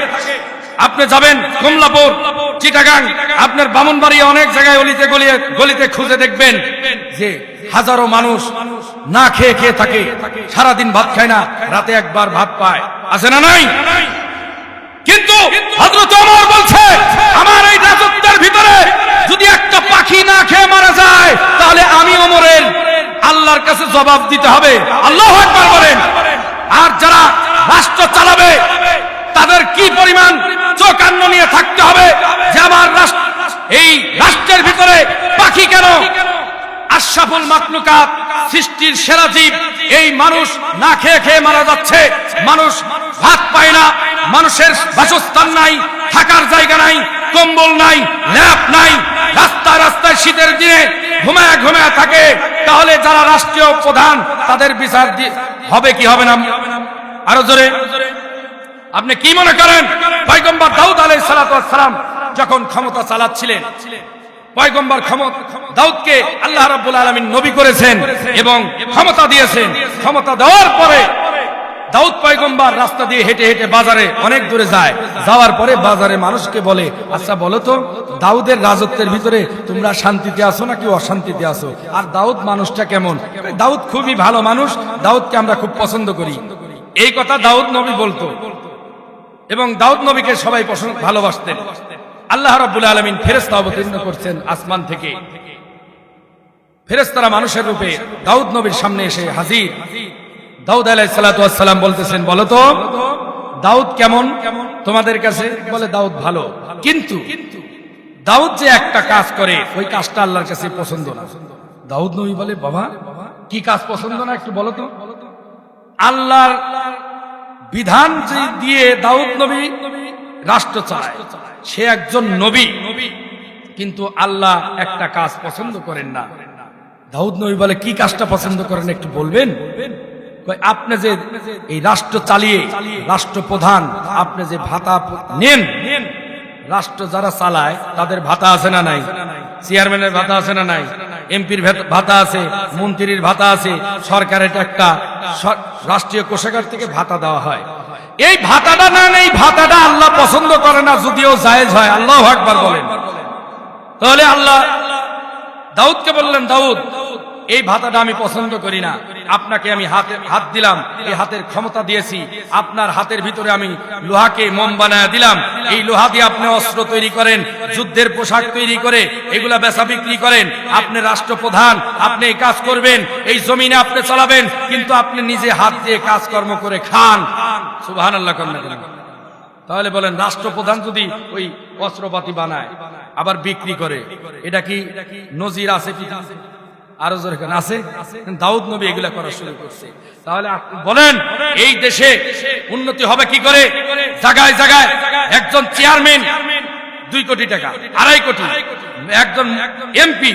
আপনি যাবেন কমলাপুর, চিটাগাং, আপনার বামনবাড়ি, অনেক জায়গায় অলিতে গলিতে খুঁজে দেখবেন যে হাজারো মানুষ না খেয়ে থাকে, সারাদিন ভাত খায় না, রাতে একবার ভাত পায়, আছে না নাই? কিন্তু হযরত ওমর বলছে, আমার এই রাজত্বের ভিতরে যদি একটা পাখি না খেয়ে মারা যায়, তাহলে আমি ওমরের আল্লাহর কাছে জবাব দিতে হবে। আল্লাহু আকবার বলেন। আর যারা রাষ্ট্র চালাবে তাদের কি পরিমাণ চোখ কান নিয়ে থাকতে হবে যে আমার এই রাষ্ট্রের ভিতরে পাখি কেন? আশরাফুল মাখলুকাত, সৃষ্টির সেরা জীব, এই মানুষ না খেয়ে মারা যাচ্ছে। মানুষ ভাত পায় না, মানুষের বাসস্থান নাই, থাকার জায়গা নাই, কম্বল নাই, ল্যাপ নাই, রাস্তায় রাস্তায় শীতের দিনে ঘুমায় থাকে। তাহলে যারা রাষ্ট্রীয় প্রধান তাদের বিচার হবে কি হবে না? আরো জোরে আপনি কি মনে করেন? পয়গম্বর দাউদ আলাইহিস সালাতু ওয়াস সালাম যখন ক্ষমতা চালাচ্ছিলেন, পয়গম্বর দাউদকে আল্লাহ রাব্বুল আলামিন নবী করেছেন এবং ক্ষমতা দিয়েছেন। ক্ষমতা দেওয়ার পরে দাউদ পয়গম্বর রাস্তা দিয়ে হেঁটে হেঁটে বাজারে অনেক দূরে যায়। যাওয়ার পরে বাজারে মানুষকে বলে, আচ্ছা বলো তো, দাউদের রাজত্বের ভিতরে তোমরা শান্তিতে আছো নাকি অশান্তিতে আছো? আর দাউদ মানুষটা কেমন? দাউদ খুবই ভালো মানুষ, দাউদকে আমরা খুব পছন্দ করি। এই কথা দাউদ নবী বলতো এবং দাউদ নবীকে সবাই ভালোবাসতেন। আল্লাহ রাব্বুল আলামিন ফেরেশতা অবতীর্ণ করছেন আসমান থেকে। ফেরেশতারা মানুষের রূপে দাউদ নবীর সামনে এসে হাজির। দাউদ আলাইহিস সালাতু ওয়াস সালাম বলতেছেন, বলো তো দাউদ কেমন তোমাদের কাছে? বলে দাউদ ভালো, কিন্তু দাউদ যে একটা কাজ করে ওই কাজটা আল্লাহর কাছে পছন্দ না। দাউদ নবী বলে, বাবা কি কাজ পছন্দ না একটু বলো তো? আল্লাহর বিধান দিয়ে দাউদ নবী রাষ্ট্র চালায়, সে একজন নবী, কিন্তু আল্লাহ একটা কাজ পছন্দ করেন না। দাউদ নবী বলে, কি কাজটা পছন্দ করেন একটু বলবেন? আপনি যে এই রাষ্ট্র চালিয়ে রাষ্ট্রপ্রধান, আপনি যে ভাতা নেন, রাষ্ট্র যারা চালায় তাদের ভাতা আছে না নাই? চেয়ারম্যানের ভাতা আছে না নাই? এমপির ভাতা আছে, মন্ত্রীর ভাতা আছে, সরকারের একটা রাষ্ট্রীয় কোষাগার থেকে ভাতা দেওয়া হয়। এই ভাতাটা না, এই ভাতাটা আল্লাহ পছন্দ করে না, যদিও জায়েজ হয়। আল্লাহু আকবার বলেন। তাহলে আল্লাহ দাউদকে বললেন, দাউদ এই ভাতাটা আমি পছন্দ করি না, আপনাকে আমি হাত দিলাম, এই হাতের ক্ষমতা দিয়েছি, আপনার হাতের ভিতরে আমি লোহাকে মোম বানায় দিলাম, এই লোহা দিয়ে আপনি অস্ত্র তৈরি করেন, যুদ্ধের পোশাক তৈরি করে এগুলা বেচা বিক্রি করেন, আপনি রাষ্ট্রপ্রধান, আপনি এই কাজ করবেন, এই জমিনে আপনি চালাবেন, কিন্তু আপনি নিজে হাত দিয়ে কাজকর্ম করে খান। সুবহানাল্লাহ। তাহলে বলেন, রাষ্ট্রপ্রধান যদি ওই অস্ত্রপাতি বানায় আবার বিক্রি করে, এটা কি নজির আছে? আরো জোরে আছে? দাউদ নবী এগুলা করা শুরু করছে। তাহলে আপনি বলেন, এই দেশে উন্নতি হবে কি করে? জায়গায় জায়গায় একজন চেয়ারম্যান 2 কোটি টাকা, 2.5 কোটি, একজন এমপি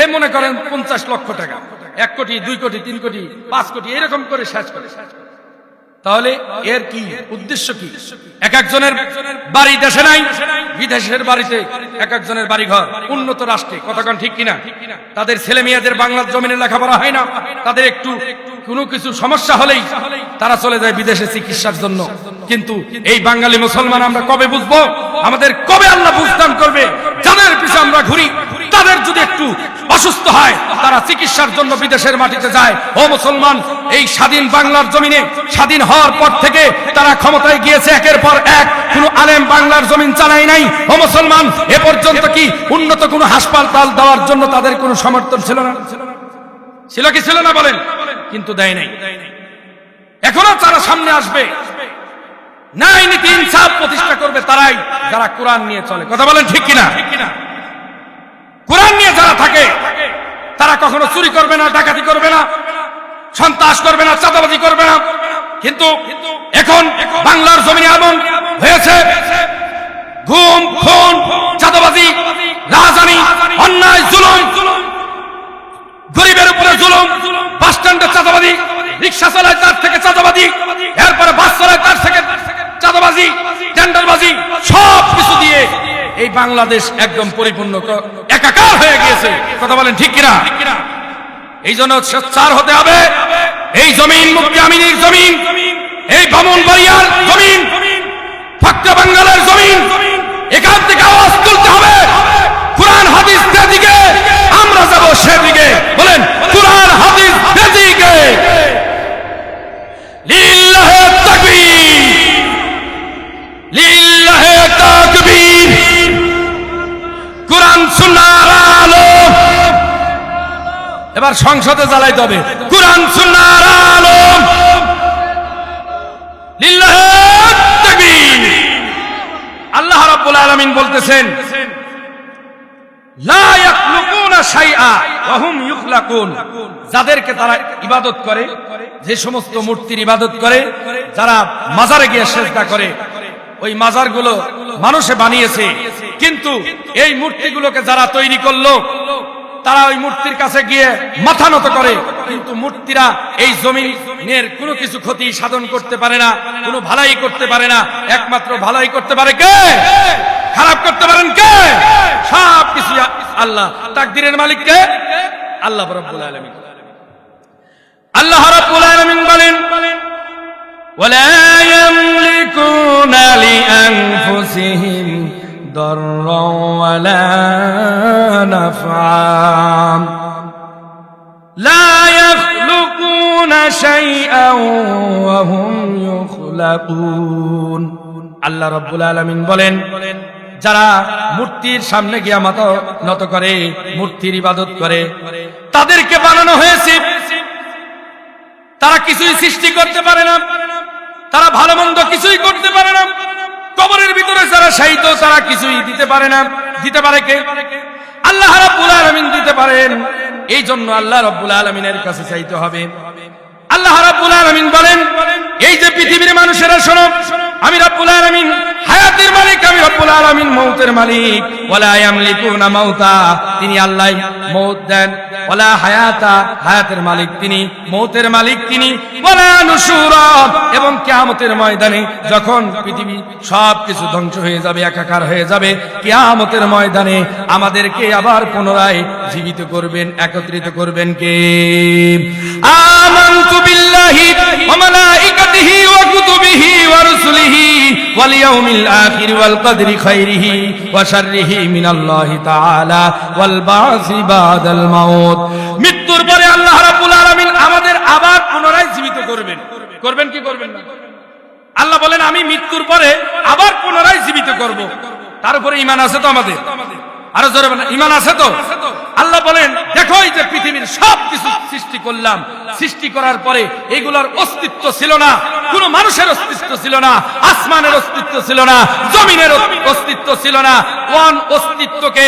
এ মনে করেন 50 লক্ষ টাকা, 1 কোটি, 2 কোটি, 3 কোটি, 5 কোটি, এরকম করে শেষ করে। তাহলে এর কি উদ্দেশ্য? কি এক একজনের বাড়ি দেশে নাই, বিদেশের বাড়িতে এক একজনের বাড়ি ঘর, উন্নত রাষ্ট্রে, কতক্ষণ ঠিক কিনা? তাদের ছেলে মেয়েদের বাংলার জমিনে লেখাপড়া হয় না, তাদের একটু কোনো কিছু সমস্যা হলেই তারা চলে যায় বিদেশে চিকিৎসার জন্য। কিন্তু এই বাঙালি মুসলমান আমরা কবে বুঝবো? আমাদের কবে আল্লাহ বুঝদান করবে? যাদের পিছনে আমরা ঘুরি তাদের যদি একটু অসুস্থ হয় তারা চিকিৎসার জন্য বিদেশের মাটিতে যায়। ও মুসলমান, এই স্বাধীন বাংলার জমিনে স্বাধীন হওয়ার পর থেকে তারা ক্ষমতায় গিয়েছে একের পর এক, কোন আলেম বাংলার জমিন চালায় নাই। ও মুসলমান, এ পর্যন্ত কি উন্নত কোন হাসপাতাল দেওয়ার জন্য তাদের কোনো সমর্থন ছিল না? ছিল কি ছিল না বলেন? কিন্তু দেয় নাই। এখনো তারা সামনে আসবে, ন্যায় নীতি ইনসাফ প্রতিষ্ঠা করবে তারাই যারা কোরআন নিয়ে চলে। কথা বলেন ঠিক কিনা? কোরআন নিয়ে যারা থাকে তারা কখনো চুরি করবে না, ডাকাতি করবে না, সন্ত্রাস করবে না, চাঁদাবাজি করবে না। কিন্তু এখন বাংলার জমিনে এমন হয়েছে, গুম, খুন, চাঁদাবাজি, রাজধানী, অন্যায়, জুলুম, গরিবের উপরে জুলুম, বাস স্ট্যান্ডে চাঁদাবাজি, রিক্সা চালায় তার থেকে চাঁদাবাজি, এরপরে বাস চালায় তার থেকে চাঁদাবাজি, টেন্ডারবাজি, সব কিছু দিয়ে এই বাংলাদেশ একদম পরিপূর্ণ একাকার হয়ে গিয়েছে। কথা বলেন ঠিক কিনা? এই জন্য সোচ্চার হতে হবে। এই জমিন মুক্তি আমিনীর জমিন, এই ব্রাহ্মণবাড়িয়ার জমিন, ফাঁকা বাঙ্গালের জমিন, এখান থেকে আওয়াজ তুলতে হবে। কোরআন হাদিস যেদিকে আমরা যাব সেদিকে। বলেন কোরআন হাদিস যেদিকে। লিল্লাহে তাকবীর, লিল্লাহে তাকবীর। কোরআন সুন্নাহর আলো এবার সংসদে জ্বালাইতে হবে। কোরআন সুন্নাহর আলো, লিল্লাহে তাকবীর। আল্লাহ রাব্বুল আলামিন বলতেছেন, লা ইয়াখলুকুনা শাইআ ওয়া হুম ইখলাকুন। যাদেরকে তারা ইবাদত করে, যে সমস্ত মূর্তির ইবাদত করে, যারা মাজারে গিয়ে সিজদা করে, ওই মাজারগুলো মানুষে বানিয়েছে, কিন্তু এই মূর্তিগুলোকে যারা তৈরি করলো তারা ওই মূর্তির কাছে গিয়ে মাথা নত করে, কিন্তু মূর্তিরা এই জমিনের কোনো কিছু ক্ষতি সাধন করতে পারে না, কোনো ভালাই করতে পারে না। একমাত্র ভালাই করতে পারে কে? খারাপ করতে পারেন কে? সব কিছু আল্লাহ। তাকদীরের মালিক কে? আল্লাহ রাব্বুল আলামিন। আল্লাহ রাব্বুল আলামিন বলেন, ওয়ালা ইয়ামলিকুনা লিআনফুসিহিম দাররান ওয়ালা নাফআন লা ইয়াখলুকুনা শাইআন ওয়া হুম ইখলাকুন। আল্লাহ রাব্বুল আলামিন বলেন, যারা মূর্তির সামনে গিয়া মাথা নত করে, মূর্তির ইবাদত করে, তাদেরকে বানানো হয়েছে। তারা কিছুই সৃষ্টি করতে পারে না, তারা ভালো মন্দ কিছুই করতে পারে না। কবরের ভিতরে যারা শায়িত তারা কিছুই দিতে পারে না। দিতে পারে কে? আল্লাহ রাব্বুল আলামিন দিতে পারেন। এই জন্য আল্লাহ রাব্বুল আলামিনের কাছে চাইতে হবে। আল্লাহ রাব্বুল আলামিন বলেন, এই যে পৃথিবীর মানুষেরা শোনো, আমি রাব্বুল আলামিন হায়াতের মালিক, আমি রাব্বুল আলামিন মউতের মালিক। ওয়ালা ইয়ামলিকুনা মাউতা, তিনি আল্লাহ মউত দেন। ওয়ালা হায়াতা, হায়াতের মালিক তিনি, মউতের মালিক তিনি। ওয়ালা নুশুরা, এবং কিয়ামতের ময়দানে যখন পৃথিবী সবকিছু ধ্বংস হয়ে যাবে, একাকার হয়ে যাবে, কিয়ামতের ময়দানে আমাদেরকে আবার পুনরায় জীবিত করবেন, একত্রিত করবেন কে? আমানতু বিল্লাহি ওয়া মালাইকাতিহি ওয়া কুতুবিহি ওয়া রুসুলিহি ওয়াল ইয়াউমিল আখির ওয়াল কদরি খাইরিহি ওয়া শাররিহি মিনাল্লাহি তাআলা ওয়াল বাসি বাদাল মাউত। মৃত্যুর পরে আল্লাহ রাব্বুল আলামিন আমাদের আবার পুনরায় জীবিত করবেন। করবেন কি করবেন না? আল্লাহ বলেন, আমি মৃত্যুর পরে আবার পুনরায় জীবিত করব। তার উপরে ঈমান আছে তো আমাদের? আরো জোরে বলেন, ঈমান আছে তো? আল্লাহ বলেন, দেখো এই যে পৃথিবীর সব কিছু সৃষ্টি করলাম, সৃষ্টি করার পরে এগুলোর অস্তিত্ব ছিল না, কোন মানুষের অস্তিত্ব ছিল না, আসমানের অস্তিত্ব ছিল না, জমিনের অস্তিত্ব ছিল না। কোন অস্তিত্বকে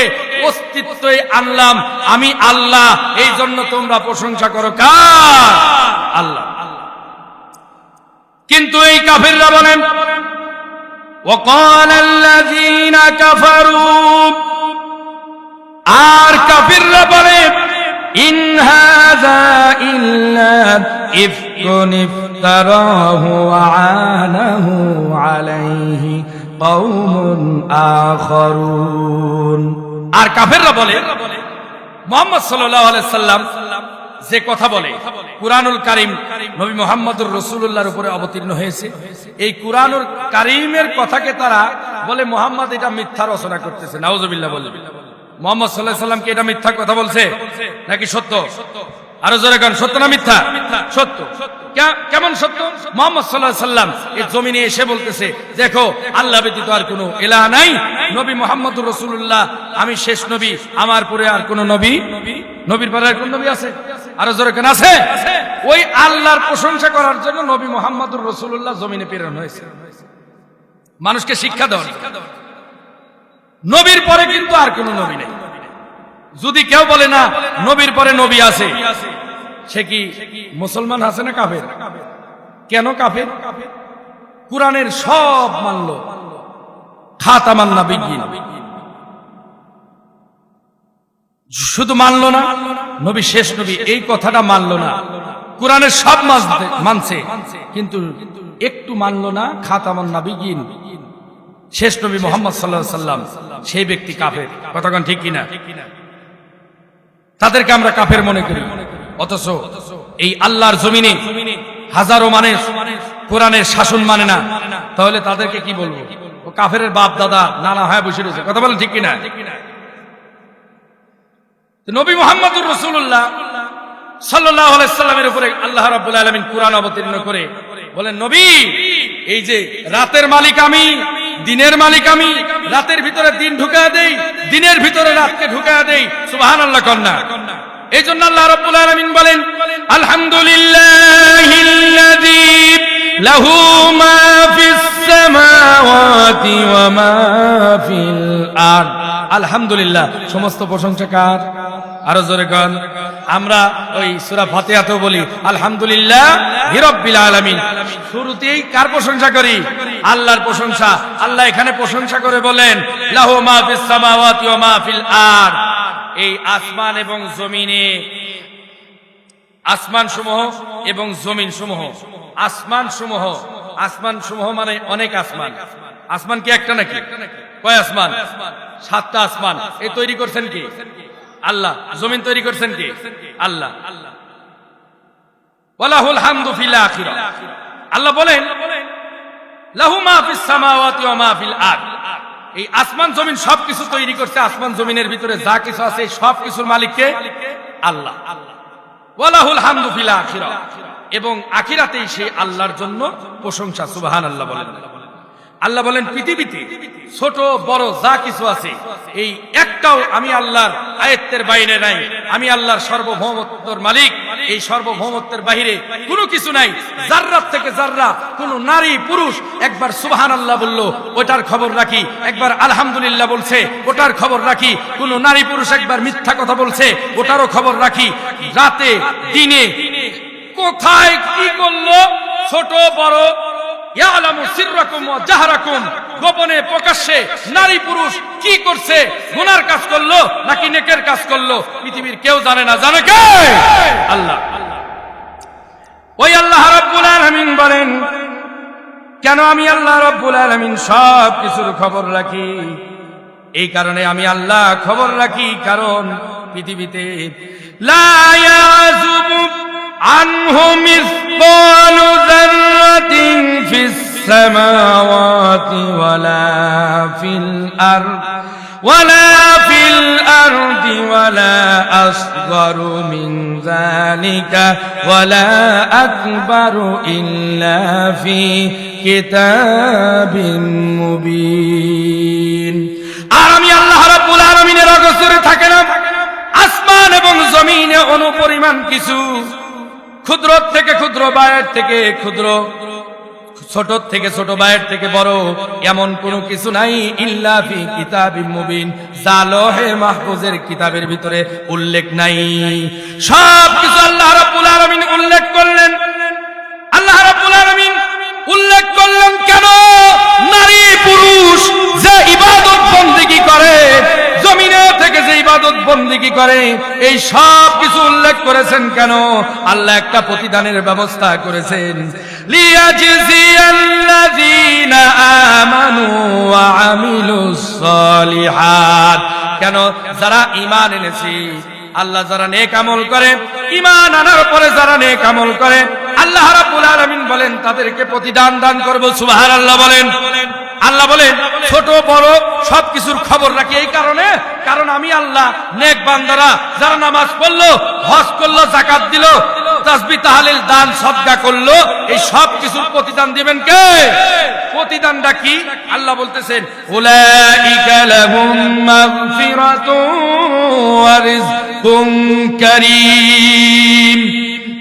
অস্তিত্বে আনলাম? আমি আল্লাহ। এই জন্য তোমরা প্রশংসা করো কার? আল্লাহ। কিন্তু এই কাফিররা বলেন, وقال الذين كفروا, আর কাফিররা বলে, ইন হাযা ইল্লা ইফকুন ইফতারাহু ওয়া আনাহু আলাইহি কওমুন আখারুন। আর কাফিররা বলে, মুহাম্মদ সাল্লাল্লাহু আলাইহি সাল্লাম যে কথা বলে, কুরআনুল কারীম নবী মুহাম্মদুর রাসূলুল্লাহর উপরে অবতীর্ণ হয়েছে, এই কুরআনুল কারীমের কথাকে তারা বলে মুহাম্মদ এটা মিথ্যা রচনা করতেছে। নাউজুবিল্লাহ বলে, মুহাম্মদ সাল্লাল্লাহু আলাইহি সাল্লাম কি এটা মিথ্যা কথা বলছে নাকি সত্য? আরো জোরে গান, সত্য না মিথ্যা? সত্য। কেমন সত্য? মুহাম্মদ সাল্লাল্লাহু আলাইহি সাল্লাম এই জমিনে এসে বলতেছে, দেখো আল্লাহ ব্যতীত আর কোনো ইলাহ নাই, নবী মুহাম্মদুর রাসূলুল্লাহ আমি শেষ নবী, আমার পরে আর কোনো নবী, নবীর পরে আর কোন নবী আছে? আরো জোরে গান, আছে? ওই আল্লাহর প্রশংসা করার জন্য নবী মুহাম্মদুর রাসূলুল্লাহ জমিনে প্রেরণ হয়েছে, মানুষকে শিক্ষা দেওয়ার। নবীর পরে কিন্তু আর কোনো নবী নেই। যদি কেউ বলে না নবীর পরে নবী আছে, সে কি মুসলমান আছে না কাফের? কেন কাফের? কুরআনের সব মানলো, খাতামান নাবিয়্যিন শুধু মানলো না, নবী শেষ নবী এই কথাটা মানলো না। কুরআনের সব মানছে, কিন্তু একটু মানলো না খাতামান নাবিয়্যিন, শেষ নবী মুহাম্মদ সাল্লাল্লাহু আলাইহি সাল্লাম, সেই ব্যক্তি কাফের। কথাগণ ঠিক কিনা? তাদেরকে আমরা কাফের মনে করি, অথচ এই আল্লাহর জমিনে হাজারো মানুষ কোরআনের শাসন মানে না, তাহলে তাদেরকে কি বলবো? ও কাফের বাপ দাদা নানা হয় বসে রয়েছে। কথা বলেন ঠিক কিনা? নবী মুহাম্মদুর রাসূলুল্লাহ সাল্লাল্লাহু আলাইহি সাল্লামের উপরে আল্লাহ রাব্বুল আলামিন কুরআন অবতীর্ণ করে বলেন, নবী এই যে রাতের মালিক আমি, দিনের মালিক আমি, রাতের ভিতরে দিন ঢুকায়া দেই, দিনের ভিতরে রাতকে ঢুকায়া দেই। সুবহানাল্লাহ কন্যা। এই জন্য আল্লাহ রাব্বুল আলামিন বলেন, আলহামদুলিল্লাহিল্লাযী লাহু মা ফিস সামাওয়াতি ওয়া মা ফিল আরদ। আলহামদুলিল্লাহ, সমস্ত প্রশংসা কার? আরো জোরে গান। আমরা ওই সূরা ফাতিহাতেও বলি আলহামদুলিল্লাহি রাব্বিল আলামিন। শুরুতেই কার প্রশংসা করি? আল্লাহর প্রশংসা। আল্লাহ এখানে প্রশংসা করে বলেন লাহু মা ফিস সামাওয়াতি ওয়া মা ফিল আরদ। এই আসমান এবং জমিনে, আসমান সমূহ এবং জমিন সমূহ, আসমান সমূহ, আসমান সমূহ মানে অনেক আসমান। আসমান কি একটা নাকি? কয় আসমান? 7টা আসমান। এই তৈরি করছেন কি? আল্লাহ। জমিন তৈরি করছেন কি? আল্লাহ। ওয়ালাহুল হামদু ফিল আখিরাহ। আল্লাহ বলেন লাহু মা ফিস সামাওয়াতি ওয়া মা ফিল আরদ। এই আসমান জমিন সবকিছু তৈরি করছে, আসমান জমিনের ভিতরে যা কিছু আছে সব কিছুর মালিক কে? আল্লাহ। ওয়ালাহুল হামদু ফিল আখিরাহ, এবং আখিরাতেই সেই আল্লাহর জন্য প্রশংসা। সুবহানাল্লাহ বলেন। আল্লাহ বলেন পৃথিবীতে ছোট বড় যা কিছু আছে এই একটাও আমি আল্লাহর আয়াতের বাইরে নাই। আমি আল্লাহর সার্বভৌমত্বের মালিক, এই সার্বভৌমত্বের বাইরে কোনো কিছু নাই। জাররাত থেকে জাররা কোন নারী পুরুষ একবার সুবহানাল্লাহ বলল, ওটার খবর রাখি। একবার আলহামদুলিল্লাহ বলছে, ওটার খবর রাখি। কোন নারী পুরুষ একবার মিথ্যা কথা বলছে, ওটারও খবর রাখি। রাতে দিনে কোথায় কি করলো, ছোট বড়, ইয়ালামু সিররাকুম ওয়া জাহরাকুম, গোপনে প্রকাশ্যে নারী পুরুষ কি করছে, গুনার কাজ করলো নাকি নেকের কাজ করলো, পৃথিবীর কেউ জানে না। জানে কে? আল্লাহ। ওই আল্লাহ রাব্বুল আলামিন বলেন, কেন আমি আল্লাহ রাব্বুল আলামিন সব কিছুর খবর রাখি? এই কারণে আমি আল্লাহ খবর রাখি, কারণ পৃথিবীতে লা ইয়াযুবু আনহু মিসকালু যাররাতিন ফিস সামাওয়াতি ওয়ালা ফিল আরদ ওয়ালা ফিল আরদি ওয়ালা আসগারু মিন যালিকা ওয়ালা আকবারু ইল্লা ফি কিতাবিন মুবিন। আর আমি আল্লাহ রাব্বুল আলামিনের অগোচরে থাকে না আসমান এবং জমিনে অনুপরিমাণ কিছু, ক্ষুদ্র থেকে ক্ষুদ্র, বায়ের থেকে ক্ষুদ্র, ছোট থেকে ছোট, বায়ের থেকে বড়, এমন কোনো কিছু নাই ইল্লা ফি কিতাবিন মুবিন, যা লৌহে মাহফুজের কিতাবের ভিতরে উল্লেখ নাই। সব কিছু আল্লাহ রাব্বুল আলামিন উল্লেখ করলেন। আল্লাহ রাব্বুল আলামিন উল্লেখ করলেন কেন? নারী পুরুষ যে ইবাদত বন্দেগী করে, জমিনে থেকে যে ইবাদত বন্দেগী করে, এই সব কিছু উল্লেখ করেছেন কেন? আল্লাহ একটা প্রতিদানের ব্যবস্থা করেছেন। লিয়াজজিয়াল্লাযীনা আমানু ওয়া আমিলুস সালিহাত। কেন? যারা ঈমান এনেছে, আল্লাহ যারা নেক আমল করে, ঈমান আনার পরে যারা নেক আমল করে, আল্লাহ রাব্বুল আলামিন বলেন তাদেরকে প্রতিদান দান করব। সুবহানাল্লাহ বলেন। আল্লাহ বলেন ছোট বড় সবকিছুর খবর রাখি এই কারণে, কারণ আমি আল্লাহ নেক বান্দারা যারা নামাজ পড়লো, হজ করলো, যাকাত দিল, তাসবিহ তাহলিল দান সদকা করলো, এই সব কিছুর প্রতিদান দিবেন কে? প্রতিদানটা কি? আল্লাহ বলতেছেন উলাইকা লাহুম মাগফিরাতুন ওয়া রিজকুন কারীম,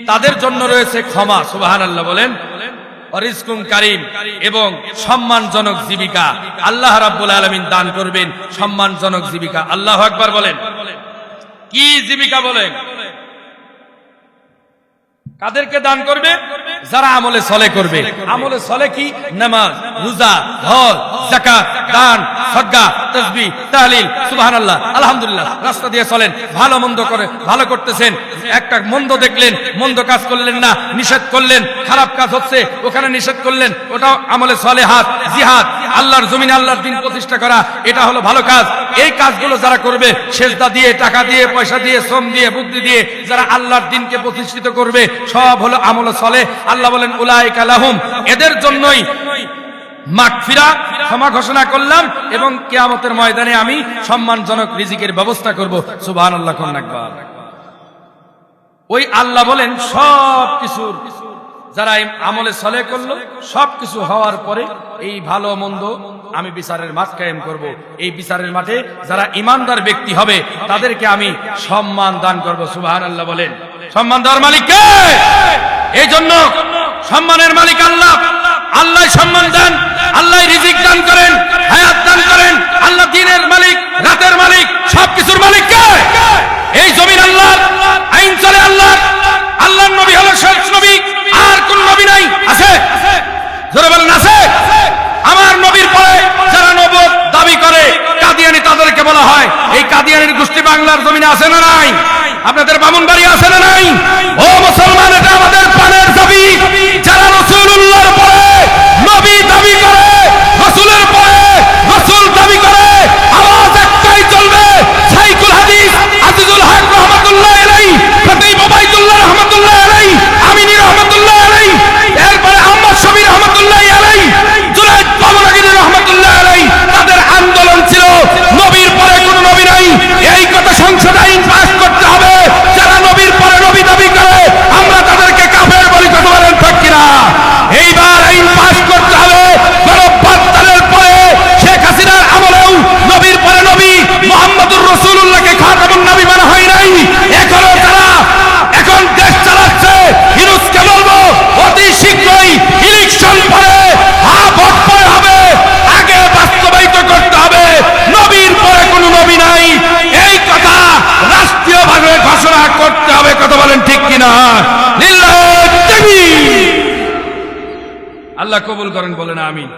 তাদের জন্য রয়েছে ক্ষমা, সুবহানাল্লাহ বলেন, রিজকুন কারীম, এবং সম্মানজনক জীবিকা। আল্লাহ রাব্বুল আলামিন দান করবেন সম্মানজনক জীবিকা। আল্লাহু আকবার বলেন। কি জীবিকা বলেন? কাদেরকে দান করবে? যারা আমলে সলে করবে। আমলে সলে কি? নামাজ, রোজা, হজ, যাকাত, দান, সদকা, তাসবিহ, তাহলিল, সুবহানাল্লাহ, আলহামদুলিল্লাহ, রাস্তা দিয়ে চলেন, ভালো মন্দ করে ভালো করতেছেন, একটা মন্দ দেখলেন, মন্দ কাজ করলেন না, নিষেধ করলেন, খারাপ কাজ হচ্ছে ওখানে নিষেধ করলেন, ওটাও আমলে সলেহাত, জিহাদ, আল্লাহর জমিনে আল্লাহর দ্বীন প্রতিষ্ঠা করা, এটা হলো ভালো কাজ। এই কাজগুলো যারা করবে, সেজদা দিয়ে, টাকা দিয়ে, পয়সা দিয়ে, শ্রম দিয়ে, বুদ্ধি দিয়ে যারা আল্লাহর দ্বীনকে প্রতিষ্ঠিত করবে, সব হলো আমলে সলে। আল্লাহ বলেন উলাইকা লাহুম, এদের জন্যই মাগফিরা, ক্ষমা ঘোষণা করলাম, এবং কিয়ামতের ময়দানে আমি সম্মানজনক রিজিকের ব্যবস্থা করব। সুবহানাল্লাহ কোন একবার। ওই আল্লাহ বলেন সব কিছুর যারা আমলে সলে করলো, সবকিছু হওয়ার পরে এই ভালো মন্দ আমি বিচারের মাঠ কায়েম করব। এই বিচারের মাঠে যারা ইমানদার ব্যক্তি হবে তাদেরকে আমি সম্মান দান করব। সুবহানাল্লাহ বলেন। সম্মান দেওয়ার মালিক কে? এই জন্য সম্মানের মালিক আল্লাহ। আল্লাহ সম্মান দেন, আল্লাহ রিজিক দান করেন, হায়াত দান করেন। আল্লাহ দিনের মালিক, রাতের মালিক, সবকিছুর মালিক কে? এই জমিন আল্লাহর, আইন চলে আল্লাহ। আল্লাহর নবী হলো শেষ নবী, আর কোন নবী নাই। আছে? জোরে বলেন আছে? আমার নবীর পরে যারা নবুয়ত দাবি করে কাদিয়ানী, তাদেরকে বলা হয় এই কাদিয়ানীর গোষ্ঠী বাংলার জমিনে আছে না নাই? আপনাদের ব্রাহ্মণবাড়ি আছে না নাই? ও মুসলমান, এটা আমাদের প্রাণের দাবি। যারা রাসূলুল্লাহর পরে নবী দাবি করে, রাসূলের পরে রাসূল দাবি করে, আওয়াজ একটাই চলবে, শাইখুল হাদিস আজিজুল হক রাহমাতুল্লাহ আলাইহি, খতিব ওবাইদুল্লাহ রাহমাতুল্লাহ আলাইহি, আমিনী রাহমাতুল্লাহ আলাইহি, এরপরে আহমদ শফি রাহমাতুল্লাহ আলাইহি, জুনায়েদ বাবুরাগিনী রাহমাতুল্লাহ আলাইহি। তাদের আন্দোলন ছিল নবীর পরে কোন নবী নাই, এই কথা সংসদ আইন পাস করতে হবে। যারা নবীর পরে নবী দাবি করে আমরা তাদেরকে কাফের বলি। কথা বলেন ঠিক কিনা? এইবার আইন পাস করতে হবে। গণঅভ্যুত্থানের পরে শেখ হাসিনার আমলেও নবীর পরে নবী মুহাম্মদুর রাসূলুল্লাহকে খাতামুন নবী মানা হয় নাই। এখনো যারা এখন দেশ চালাচ্ছে, ইউনূসকে বলবো অতি শীঘ্রই ইলেকশন পরে ভোট পরে হবে, আগে বাস্তবায়িত করতে হবে নবীর পরে কোনো নবী নাই। এই কথা রাষ্ট্রীয়ভাবে ঘোষণা করতে হবে। কথা বলেন ঠিক কিনা? লিল্লাহি তাকবীর। আল্লাহ কবুল করেন, বলেন আমিন।